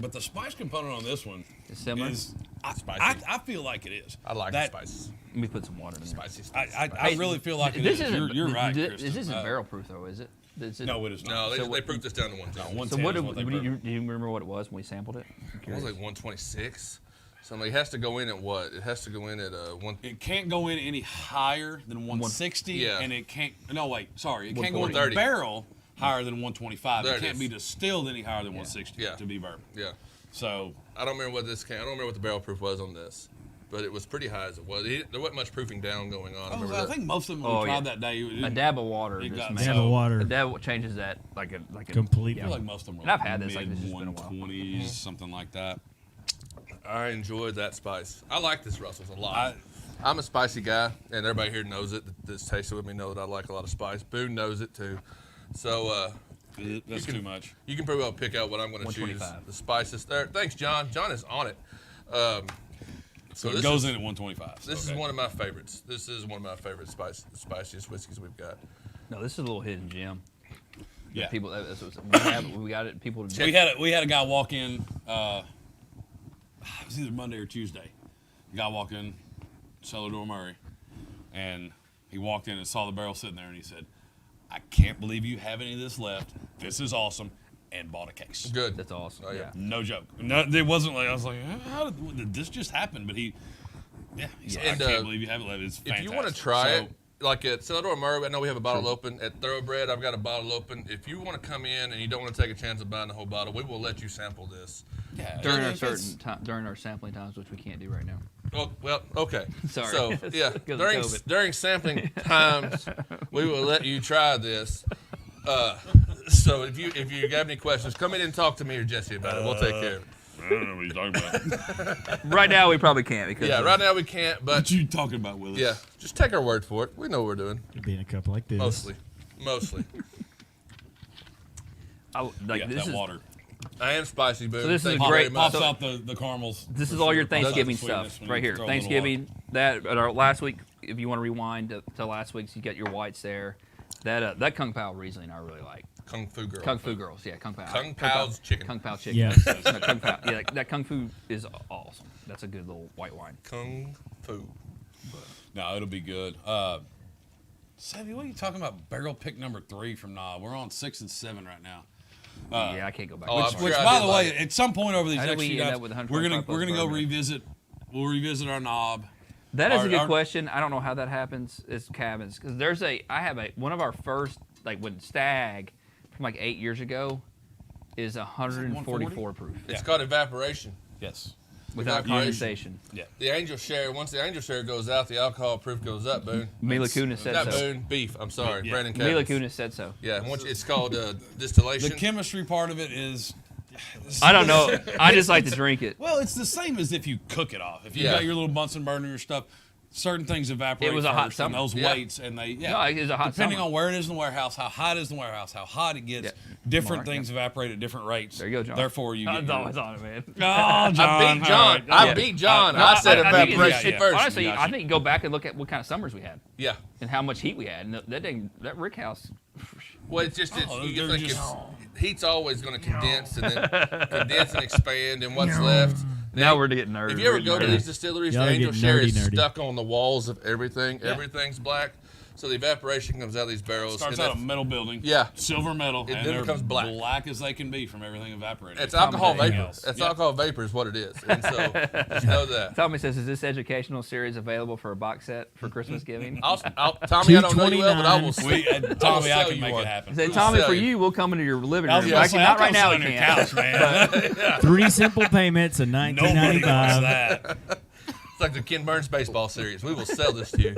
but the spice component on this one It's similar. is Spicy. I feel like it is. I like that. the spices. Let me put some water in there. Spicy. I really feel like it This is. isn't. You're right, This Kristen. isn't barrel proof though, is it? Is it? No, it is No, not. they, So they what- proved this down to 110. No, So 110 what is do, they do, you, proved. do you remember what it was when we sampled it? I'm It was curious. like 126. So it has to go in at what? It has to go in at one. It can't go in any higher than 160, Yeah. and it can't. No, wait, sorry. It can't go in 140. the barrel higher than 125. There It it can't is. be distilled any higher than 160 Yeah. to be bourbon. Yeah. So I don't remember what this can. I don't remember what the barrel proof was on this, but it was pretty high as it was. There wasn't much proofing down going on. I remember I that. think most of them when Oh, we yeah. tried that day. A dab of water. It just got makes- Dab of water. A dab changes that like a Completely. I feel like most of them were. And I've had this, like, mid this has been a while. 120s, something like that. I enjoyed that spice. I like this Russell's a lot. I'm a spicy guy, and everybody here knows it. That's tasted with me know that I like a lot of spice. Boone knows it too. So That's too much. you can pretty well pick out what I'm going to choose. 125. The spices there. Thanks, John. John is on it. So it this goes is- in at 125. This is one of my favorites. This is one of my favorite the spiciest whiskeys we've got. No, this is a little hidden gem. Yeah. People, we got it. People. We had a guy walk in. It was either Monday or Tuesday. A guy walked in, cellar door Murray, and he walked in and saw the barrel sitting there, and he said, "I can't believe you have any of this left. This is awesome," and bought a case. Good. That's awesome. Oh, yeah. yeah. No joke. No, it wasn't like I was like, "How did this just happen?" But he said, And, "I can't believe you have it left. It's If fantastic." you want to try So, it, like at Celador Murray, I know we have a bottle open. At Thoroughbred, I've got a bottle open. If you want to come in and you don't want to take a chance of buying the whole bottle, we will let you sample this. yeah, During if our it's- during our sampling times, which we can't do right now. Oh, well, okay. Sorry. So, yeah, Because of during COVID. during sampling times, we will let you try this. So if you have any questions, come in and talk to me or Jesse about it. We'll take care of it. I don't know what you're talking about. Right now, we probably can't because Yeah, of- right now we can't, but What you talking about, Willis? yeah, just take our word for it. We know what we're doing. Could be in a cup like this. Mostly. like Yeah, this that is water. I am spicy, Boone. So this is Thank a you great- very much. Pops out the caramels. this for is all your sure. Pops out the Thanksgiving sweetness stuff when right you here. throw a little Thanksgiving. That at our last week, if you want to rewind to last week's, you got your whites there. That Kung Pao Riesling I really like. Kung Fu girl. Kung Fu girls, yeah, Kung Pao. Kung Pao's chicken. Kung Pao chicken. Yeah. No, Kung Pao. Yeah, that Kung Fu is awesome. That's a good little white wine. Kung Fu. No, it'll be good. Savvy, what are you talking about? Barrel pick number 3 from Knob. We're on 6 and 7 right now. Yeah, I can't go back. oh, I'm Which, sure I by did the way, like it. at some point over these How did next we few end guys, up with 125 we're gonna go bourbon? revisit. We'll revisit our Knob. That is a good our- question. I don't know how that happens. It's cabins because I have one of our first when Stag from like 8 years ago is 144 proof It's called evaporation. Yes. without Evaporation. condensation. Yeah. The angel share, once the angel share goes out, the alcohol proof goes up, Boone. Mila Kunis said Not so. Boone, beef. I'm sorry. Yeah. Brandon Mila Kevins. Kunis said so. Yeah, once it's called distillation. The chemistry part of it is. I don't know. I just like to drink it. Well, it's the same as if you cook it off. If you Yeah. got your little Bunsen burner or stuff, certain things evaporate. It was a hot first, and summer. those Yeah. weights, and they No, it was a hot depending summer. on where it is in the warehouse, how hot it is in the warehouse, how hot it gets. Yeah. Different Mark, things evaporate at different rates. There you go, John. Therefore, you get. It's your- always on it, man. Oh, John. I beat John. All right. I beat John. No, I said I think evaporation yeah. first. Honestly, Gotcha. I think go back and look at what kind of summers we had Yeah. and how much heat we had. And that Rick House. Well, it's just Oh, you they're think just- heat's always going to condense and then condense and expand, and what's left. Now we're getting nerdy. If you ever go to nerdy. these distilleries, Y'all the are angel getting share nerdy, is nerdy. stuck on the walls of everything. Yeah. Everything's black. So the evaporation comes out of these barrels. Starts and out a metal building. Yeah. Silver metal. It and then they're becomes black. as they can be from everything evaporating. It's alcohol Everything vapor. else. It's Yep. alcohol vapor is what it is. And so just know that. Tommy says, "Is this educational series available for a box set for Christmas giving?" Tommy, I don't know you well, but I will. Tommy, I sell can you make one. it happen. Say, We'll Tommy, sell for you. you, we'll come into your living I was room. gonna Actually, say, not I'll right come now. sit We on your can't. couch, man. 3 simple payments of Nobody wants $19.95. that. It's like the Ken Burns baseball series. We will sell this to you.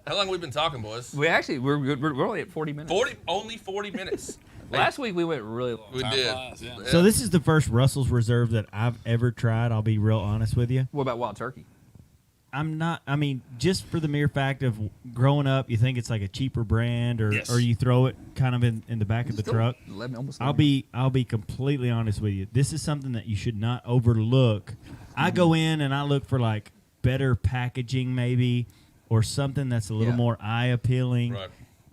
How long have we been talking, boys? We actually we're good. We're only at 40 minutes. Only 40 minutes. Last week we went really long. We Time did. flies, yeah. So this is the first Russell's Reserve that I've ever tried. I'll be real honest with you. What about wild turkey? I'm not. I mean, just for the mere fact of growing up, you think it's like a cheaper brand, or Yes. or you throw it kind of in the back of the truck. 11, almost I'll 11. be completely honest with you. This is something that you should not overlook. I Mm-hmm. go in and I look for like better packaging, maybe, or something that's a little Yeah. more eye appealing. Right.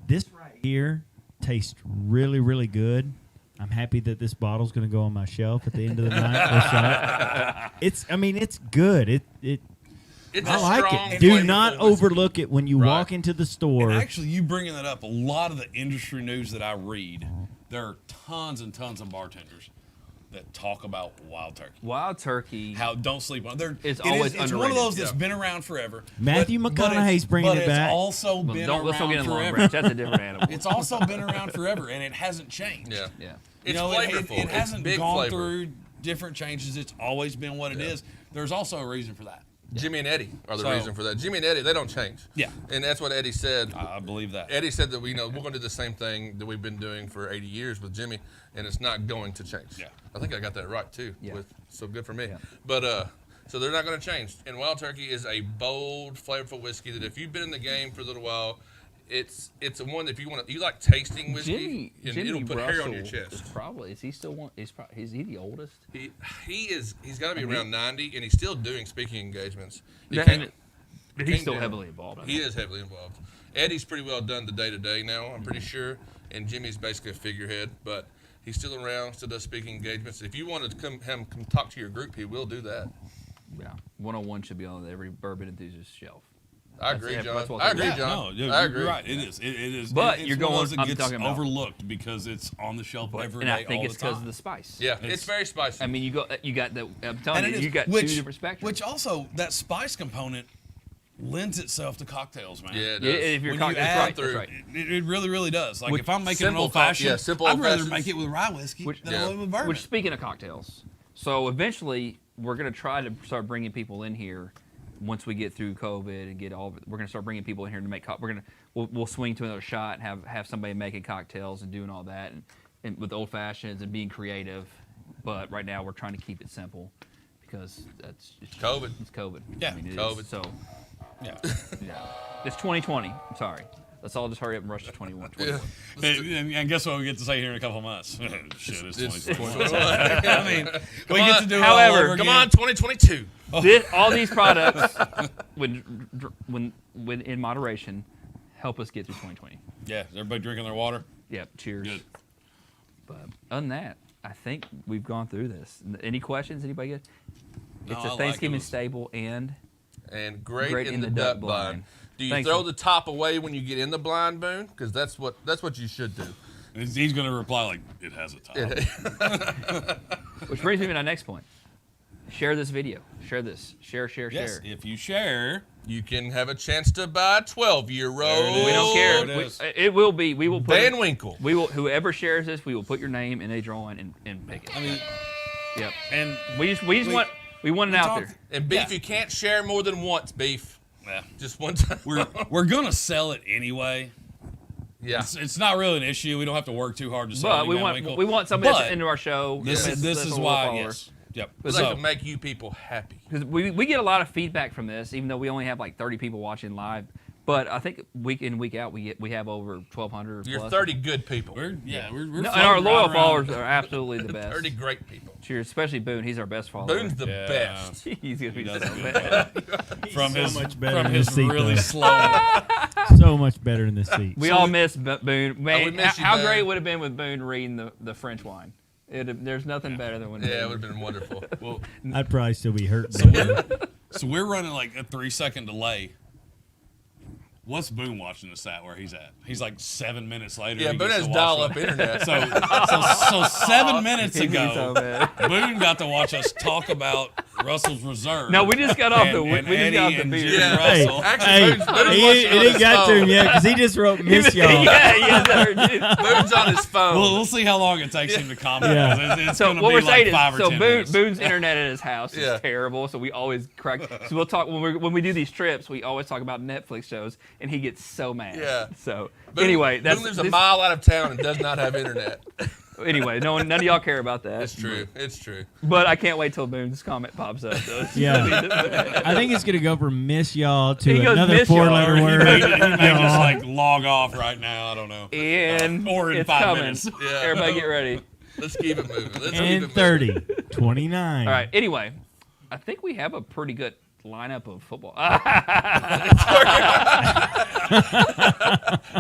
This right here tastes really, really good. I'm happy that this bottle's going to go on my shelf at the end of the night. Or shot. It's. I mean, it's good. It's I a like strong, it. Do flavorful not whiskey. overlook it when you Right. walk into the store. And actually, you bringing that up, a lot of the industry news that I read, there are tons and tons of bartenders that talk about wild turkey. Wild turkey. How don't sleep on it. It's It always It's one of underrated. those that's Yeah. been around forever. Matthew McConaughey's bringing but it back. It's also Well, been let's don't get around in Long forever. Branch. That's a different animal. It's also been around forever, and it hasn't changed. Yeah. Yeah. It's You know, flavorful. It hasn't it's big gone flavor. through different changes. It's always been what it is. There's also a reason for that. Jimmy and Eddie are the So- reason for that. Jimmy and Eddie, they don't change. Yeah. And that's what Eddie said. I believe that. Eddie said that we're going to do the same thing that we've been doing for 80 years with Jimmy, and it's not going to change. Yeah. I think I got that right too. Yeah. So good for me. Yeah. But so they're not going to change. And Wild Turkey is a bold, flavorful whiskey that if you've been in the game for a little while, it's a one that if you like tasting whiskey, and Jimmy it'll put Russell hair on your Is chest. probably. Is he still one? Is he the oldest? He's got to be around 90, and he's still doing speaking engagements. He Yeah, can't- But can't he's still do it. heavily involved. I He think. is heavily involved. Eddie's pretty well done the day-to-day now, I'm pretty sure, and Jimmy's basically a figurehead, but he's still around, still does speaking engagements. If you want to come talk to your group, he will do that. Yeah. 101 should be on every bourbon enthusiast shelf. I That's agree, it. John. That's what I they agree, want. John. No, you're I agree. right. It is. It is. But it's you're one of going- those that I'm gets talking about- overlooked because it's on the shelf every And day, I think all it's the time. because of the spice. Yeah, It's- it's very spicy. I mean, you got the. I'm telling And you, it is- you got which, two different spectrums. Which also that spice component lends itself to cocktails, man. yeah, it Yeah, does. if you're When talking, you that's add right. through- That's right. It really, really does. Like Which- if I'm making an simple old fashioned, yeah, simple I'd rather old-fashions. make it with rye whiskey than Yeah. I would with bourbon. Which, speaking of cocktails, so eventually we're going to try to start bringing people in here once we get through COVID and get all. We're going to start bringing people in here to make. We'll swing to another shot and have somebody making cocktails and doing all that and with old fashions and being creative. But right now we're trying to keep it simple because it's COVID. It's COVID. Yeah, it is. COVID. So yeah. yeah, it's 2020. I'm sorry. Let's all just hurry up and rush to 21. Yeah. And guess what we get to say here in a couple of months? Shit, it's It's 2020. 2021. I mean, we Come get on, to do it however, all over Come again. on, 2022. All these products, when in moderation, help us get through 2020. Yeah, is everybody drinking their water? Yep. Cheers. Good. But other than that, I think we've gone through this. Any questions? Anybody get? No, It's I a like Thanksgiving it. staple and And great in the duck blind. Do you Thanks, throw man. the top away when you get in the blind, Boone? Because that's what you should do. He's going to reply like, it has a top. which brings me to my next point. Share this video. Share this. Share. Yes, Share. if you share, You can have a chance to buy a 12-year-old. There it We don't care. There it is. It will be. We will put. Van Winkle. We will. Whoever shares this, we will put your name in a drawing and pick it. I mean, Yep. and We just want it out there. And Beef, Yeah. you can't share more than once, Beef. yeah, Just one time. we're going to sell it anyway. yeah. It's not really an issue. We don't have to work too hard to sell But any we Van want Winkle. somebody But that's into our show. This that's is a why, follower. yes. Yep. We like So, to make you people happy. Because we get a lot of feedback from this, even though we only have like 30 people watching live. But I think week in week out we have over 1,200 You're plus. 30 good people. we're No, and floating our loyal right around. followers are absolutely the best. 30 great people. Cheers, especially Boone. He's our best follower. Boone's the Yeah. best. He's gonna be He so does a good bad. job. From so his much better from in his this seat, really though. slow. So much better in this seat. We all miss Boone. Man, miss you, how Boone. great it would have been with Boone reading the French wine. There's nothing better than when. Yeah, it Boone- would have been wonderful. Well, I'd probably still be hurting. so we're running like a 3-second delay What's Boone watching this at where he's at? He's like 7 minutes later. Yeah, he Boone gets has to watch dial-up it. internet. So 7 minutes He's getting so ago, mad. Boone got to watch us talk about Russell's reserve. No, we just got off the And we just got off Eddie the and beer. Jim Yeah. Russell. Actually, Hey, Boone's watching it on didn't his got to him phone. yet because he just wrote "miss y'all." yeah, sir, dude. Boone's on his phone. We'll see how long it takes him to comment. Yeah. 'cause It's So going to what be we're like saying is, 5 or so 10 minutes. Boone's internet at his house Yeah. is terrible. So we always crack. So we'll talk when we do these trips. We always talk about Netflix shows, and he gets so mad. Yeah. So Boone, anyway, that's Boone lives a this- mile out of town and does not have internet. Anyway, none of y'all care about that. It's true. It's true. But I can't wait till Boone's comment pops up. So it's Yeah. gonna be I think it's gonna go from "miss y'all" to He goes, another "Miss y'all," four-letter or he word. He may just Y'all. like log off right now. I don't know. and Or in it's 5 coming. minutes. Yeah. Everybody get ready. Let's keep it moving. Let's keep it And moving. 30, 29. All right. Anyway, I think we have a pretty good lineup of football.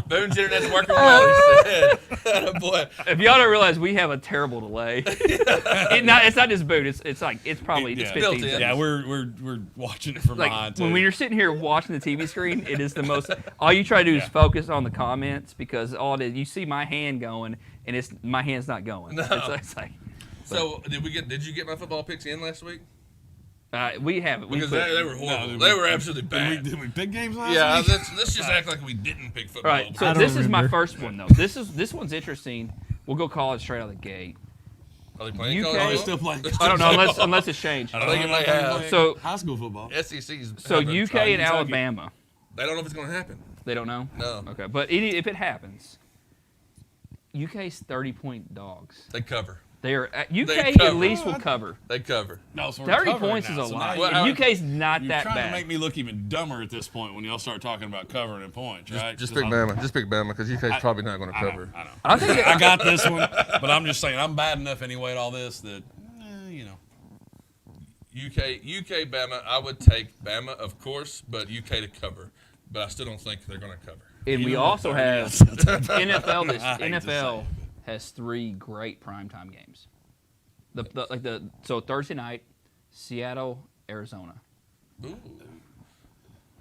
Boone's internet's working well. He said, "Oh, boy." If y'all don't realize, we have a terrible delay. It's not just Boone. It's like it's probably Yeah. it's Built 15 in. seconds. Yeah, we're watching it from Like behind too. when you're sitting here watching the TV screen, it is the most. All you try to do is focus on the comments because you see my hand going, and my hand's not going. No. It's like So did you get my football picks in last week? we haven't. We Because put- they were horrible. did They we- were absolutely bad. did we pick games last Yeah, week? let's just act like we didn't pick all football. right. So I don't this is my remember. first one though. This one's interesting. We'll go college straight out of the gate. Are they playing UK college Are we football? still playing? I don't know unless it's changed. I don't think know it might if they're have. playing So- high school football. SEC's So having UK trouble. and Alabama, They don't know if it's going to happen. they don't know. No. Okay, but if it happens, UK's 30-point dogs. They cover. They are UK They at cover. least will cover. They cover. No, so we're 30 covering points now, is a so lot. now Well, And UK's not You're that trying to bad. make me look even dumber at this point when y'all start talking about covering and points, right? Just 'Cause pick I'm- Bama. Just pick Bama because UK's probably not going to I know, cover. I know. I think I got this one, but I'm just saying I'm bad enough anyway at all this that, you know. UK, Bama. I would take Bama, of course, but UK to cover. But I still don't think they're going to cover. and we You know, also 30 have else. NFL. This I hate to say NFL it. has 3 great primetime games. So Thursday night, Seattle, Arizona. Ooh.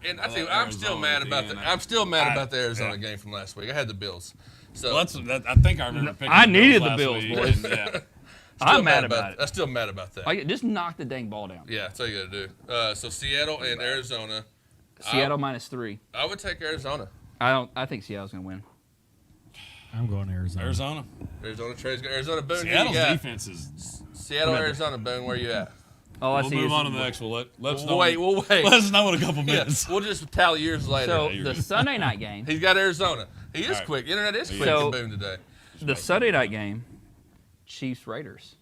And I I think like I'm still Arizona mad at the about end. I'm still mad I- about the Arizona yeah. game from last week. I had the Bills. So Well, I think I remember picking I the needed Bills the last Bills, week, boys. and, yeah. still I'm mad about it. I'm still mad about that. Like, just knock the dang ball down. Yeah, that's all you got to do. So Seattle and Arizona. Seattle -3. I would take Arizona. I think Seattle's gonna win. I'm going Arizona. Arizona. Arizona trades. Arizona Boone. Who you Seattle's got? defense is. Seattle, Arizona Boone. Where you at? All I We'll see move is on to the next one. Let's We'll wait. We'll wait. Let us know in a couple Yeah, minutes. we'll just tally years later. So you're the good. Sunday night game. He's got Arizona. He is All right. quick. Internet is quick So- in Boone today. The Sunday night game, Chiefs Raiders.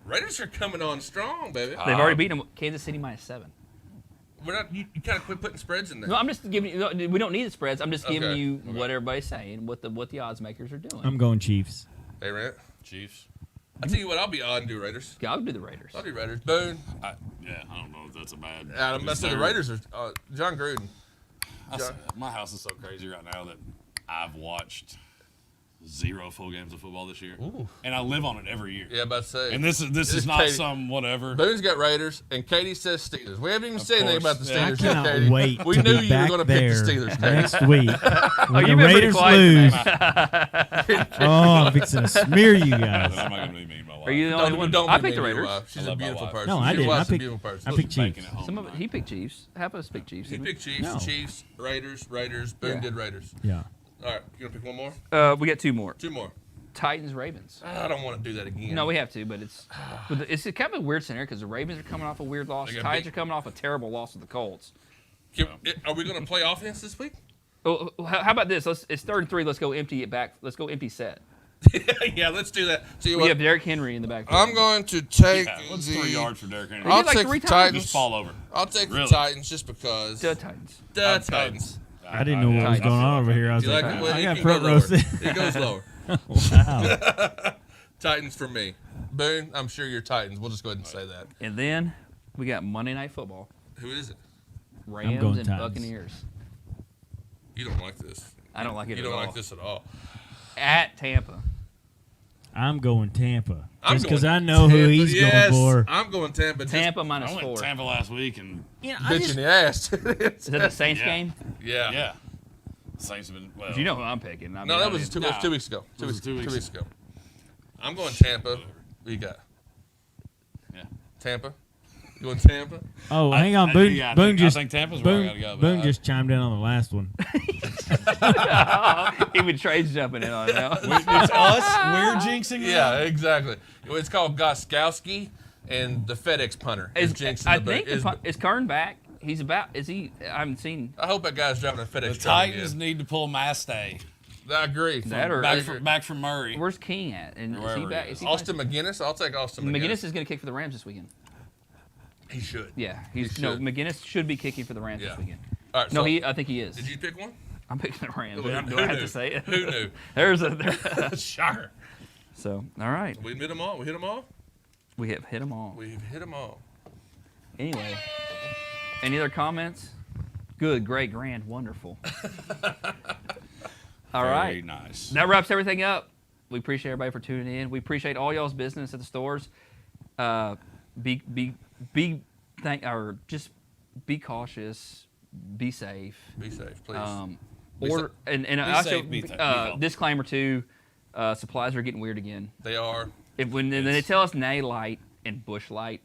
Raiders are coming on strong, baby. They've already beaten them. Kansas City -7. We're not. You kind of quit putting spreads in there. No, I'm just giving you. No, we don't need the spreads. I'm just giving Okay. you what everybody's saying, what the odds makers are doing. I'm going Chiefs. Hey, Rant. Chiefs. I tell you what. I'll be odd and do Raiders. I'll do the Raiders. I'll do Raiders. Boone. I don't know if that's a bad. Adam. I said the Raiders are John Gruden. My house is so crazy right now that I've watched 0 full games of football this year, and I live on it every year. Yeah, about to say. And this It's is not Katie. some whatever. Boone's got Raiders, and Katie says Steelers. We haven't even said anything about course. the Yeah. I Steelers yet, cannot Katie. wait We to knew be you were back going to pick there the Steelers, Katie. next week. When the you've been pretty Raiders quiet lose, tonight. oh, I'm fixing to smear you I'm guys. not gonna be mean, my wife. Are you the only one? Don't I be picked the mean to your Raiders. wife. She's I a love my beautiful wife. person. No, I Your didn't. wife's I a beautiful picked person. Chiefs. Bacon at home Some of it, tonight. he picked Chiefs. Half of us picked Chiefs. He didn't picked Chiefs, No. Chiefs, Raiders. Boone Yeah. did Raiders. Yeah. All right, you gonna pick one more? We got 2 more. 2 more. Titans Ravens. I don't want to do that again. No, we have to, but it's kind of a weird scenario because the Ravens are coming off a weird loss. They The got Titans beat. are coming off a terrible loss to the Colts. Are we going to play offense this week? Oh, how about this? It's 3rd and 3. Let's go empty it back. Let's go empty set. Yeah, let's do that. See We what? have Derrick Henry in the back. I'm going to take Yeah, what's the. 3 yards for Derrick Henry? I'll I'll like take 3 the times. Titans. Just fall over. I'll take the Really? Titans just because. The Titans. The Titans. I didn't know what was Titans. going on over here. I was You like, like it? Well, I it got can front go row lower. seat. It goes lower. Wow. Titans for me. Boone, I'm sure you're Titans. We'll just go ahead and say that. And then we got Monday Night Football. Who is it? Rams going and Titans. Buccaneers. You don't like this. I don't like it You at don't all. like this at all. At Tampa. I'm going Tampa. I'm Just because going I know who Tampa. he's Yes, going for. I'm going Tampa. Tampa I -4. went Tampa last week, and Yeah, Bitch in the ass. Is that the Saints Yeah. game? yeah. yeah, Saints have been well. You know who I'm picking. I No, mean, that I was mean, 2 weeks ago. It was 2 weeks ago. I'm going Tampa. What you got? Yeah. Tampa? You going Tampa? Oh, hang on. Boone, yeah, I Boone think- I just think Tampa's where I Boone, gotta go, but Boone I- just chimed in on the last one. even Trey's jumping in on it now. It's us. We're jinxing. Yeah, exactly. It's called Goskowski, and the FedEx punter is jinxing I the think is- is Kern back? He's about. Is he? I haven't seen I hope that guy's driving a FedEx The truck Titans again. need to pull Mastay I agree. that or back from Murray. where's King at? And is he Wherever he back? is. Is he Austin McGinnis? I'll take Austin McGinnis. McGinnis is going to kick for the Rams this weekend. He should. Yeah, He no. should. McGinnis should be kicking for the Rams Yeah. this weekend. All right, No, so I think he is. did you pick one? I'm picking the Rams. Who Do I have knew? to say it? Who knew? There's a. Shocker. So all right, We hit them all. We hit them all. we have hit them all. We've hit them all. Anyway, any other comments? Good, great, grand, wonderful. All Very right. nice. That wraps everything up. We appreciate everybody for tuning in. We appreciate all y'all's business at the stores. Just be cautious. Be safe. Be safe, please. Or and Be also safe, be healthy. disclaimer too. Supplies are getting weird again. They are When they tell us Natty Light and Bush Light,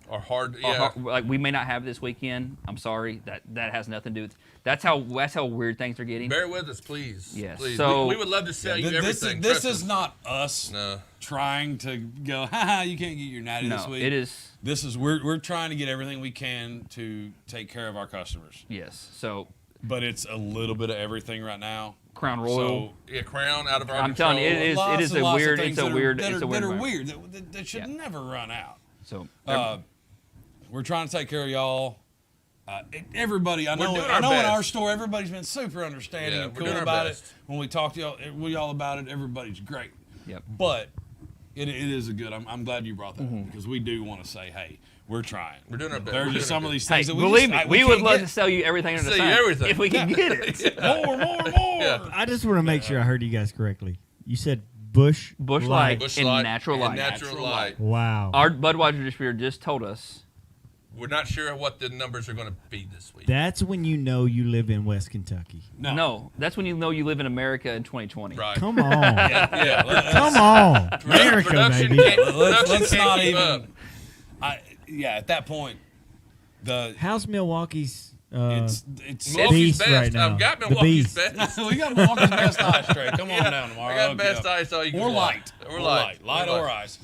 hard. Yeah. like we may not have it this weekend. I'm sorry. That has nothing to do with. That's how weird things are getting. Bear with us, please. Yes. Please. So- we would love to sell you everything. This Trust is us. not us No. trying to go. Ha! You can't get your natty this No, week. it is. This is we're trying to get everything we can to take care of our customers, Yes. So but it's a little bit of everything right now. Crown Royal. So Yeah, Crown out of our I'm control. telling you, it is. lots It is and a lots of weird. things It's a that are- weird. that It's are, a weird. that are environment. weird. That should Yeah. never run out. So We're trying to take care of y'all. Everybody, I We're know. doing I our know in best. our store, everybody's been super understanding Yeah, and we're cool doing our about best. it. When we talk to y'all about it, everybody's great. Yep. But it is a good. I'm glad you brought that Mm-hmm. up because we do want to say, hey, we're trying. We're doing our best. There are We're just doing our some of best. these hey, things that we believe just, me, we would can't love get. to sell you everything under the Sell you sun everything. if we can get it. more. Yeah. I just want to make sure I heard you guys correctly. You said Bush Bush Light. Bush And Light Natural and Light. Natural Light. Wow. Our Budweiser distributor just told us. We're not sure what the numbers are going to be this week. That's when you know you live in West Kentucky. No, that's when you know you live in America in 2020. Right. Come on. Yeah. Come on. America, Production baby. can't, production Let's can't not keep even. up. At that point, How's Milwaukee's it's Milwaukee's beast best. right now? I've got The Milwaukee's beast. best. we got Milwaukee's best ice tray. Come on down tomorrow. I got I'll best go. ice all you can Or want. light. Or light. Light Or or light. ice.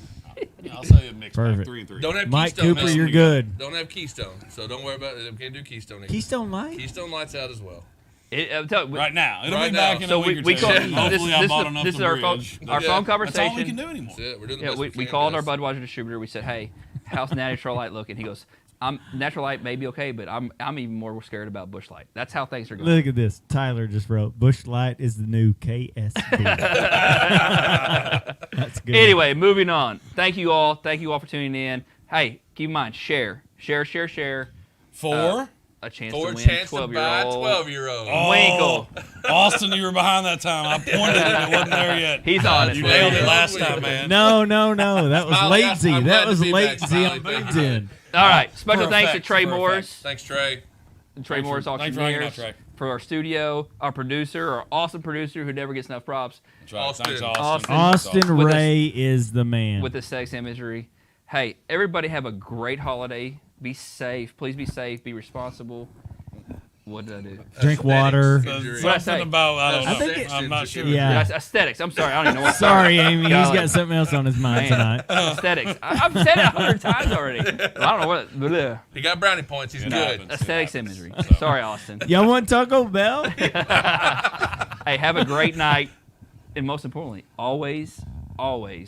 I'll sell you a mix Perfect. pack, 3 and 3. Don't have Mike Keystone. Cooper, now. you're good. Don't have Keystone, so don't worry about it. We can't do Keystone anymore. Keystone Light? Keystone Lights out as well. I'm telling you, Right now. It'll Right be back now. in So a week we or two. call Hopefully I bought enough this to is our phone, bridge. our Yeah. phone That's conversation. all we can do anymore. That's it. We're doing the Yeah, best we can, called our guys. Budweiser distributor. We said, "Hey, how's Natural Light looking?" He goes, Natural Light may be okay, but I'm even more scared about Bush Light." That's how things are going. Look at this. Tyler just wrote, Bush Light is the new KSB. That's good. Anyway, moving on. Thank you all. Thank you all for tuning in. Hey, keep in mind, share. For A chance For to a win chance to buy a 12-year-old 12-year-old. Winkle. Austin, you were behind that time. I pointed and it wasn't there yet. He's on it. You man. nailed it last time, man. No. That was Smiley, lazy. I'm That glad was to be back, lazy Smiley. on Thank Boone's you. end. All right. Special For a thanks to fact, Trey for a Morris. Thanks, Trey. Trey Morris thanks for hanging out, Auctioneers Trey. for our studio, our producer, our awesome producer who never gets enough props That's right. Austin. Thanks, Austin. Austin With us- Ray is the man. with the sex imagery. Hey, everybody have a great holiday. Be safe. Please be safe. Be responsible. What did I do? Drink water. Injury. What'd I say? Something about, I don't I know. think it- I'm not sure. Yeah. Aesthetics. I'm sorry. I don't even know what. Sorry, Amy. He's Golly. got something else on his mind Man. tonight. Aesthetics. I've said it 100 times already. Well, I don't know what. Bleh. He got brownie points. He's It good. happens. Aesthetics It happens. imagery. So- Sorry, Austin. Y'all want Taco Bell? Hey, have a great night. And most importantly, always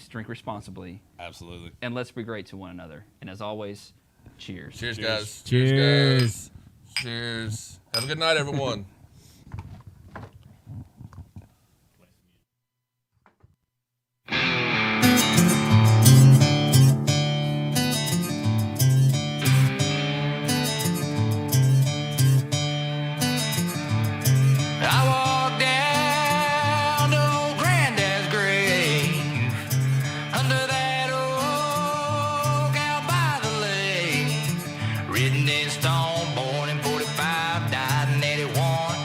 drink responsibly. Absolutely. And let's be great to one another. And as always, cheers. Cheers, Cheers. guys. Cheers. Guys. Cheers. Have a good night, everyone. I walked down to old Granddad's grave under that oak out by the lake. Written in stone, born in 45, died in 81.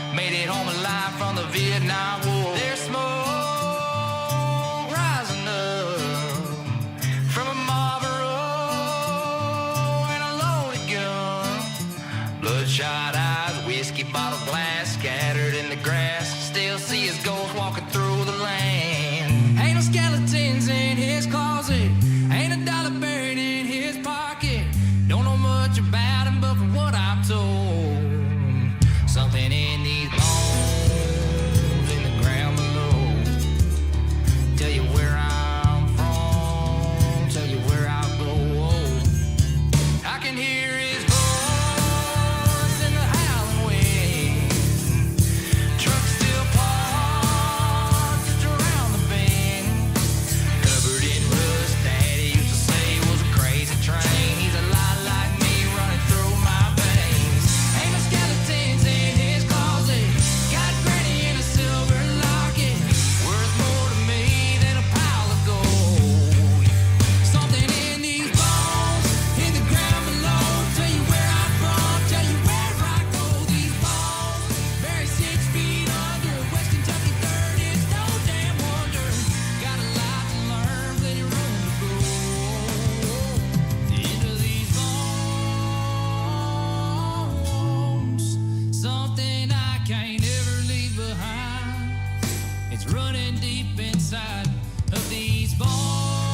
burning deep inside of these bones.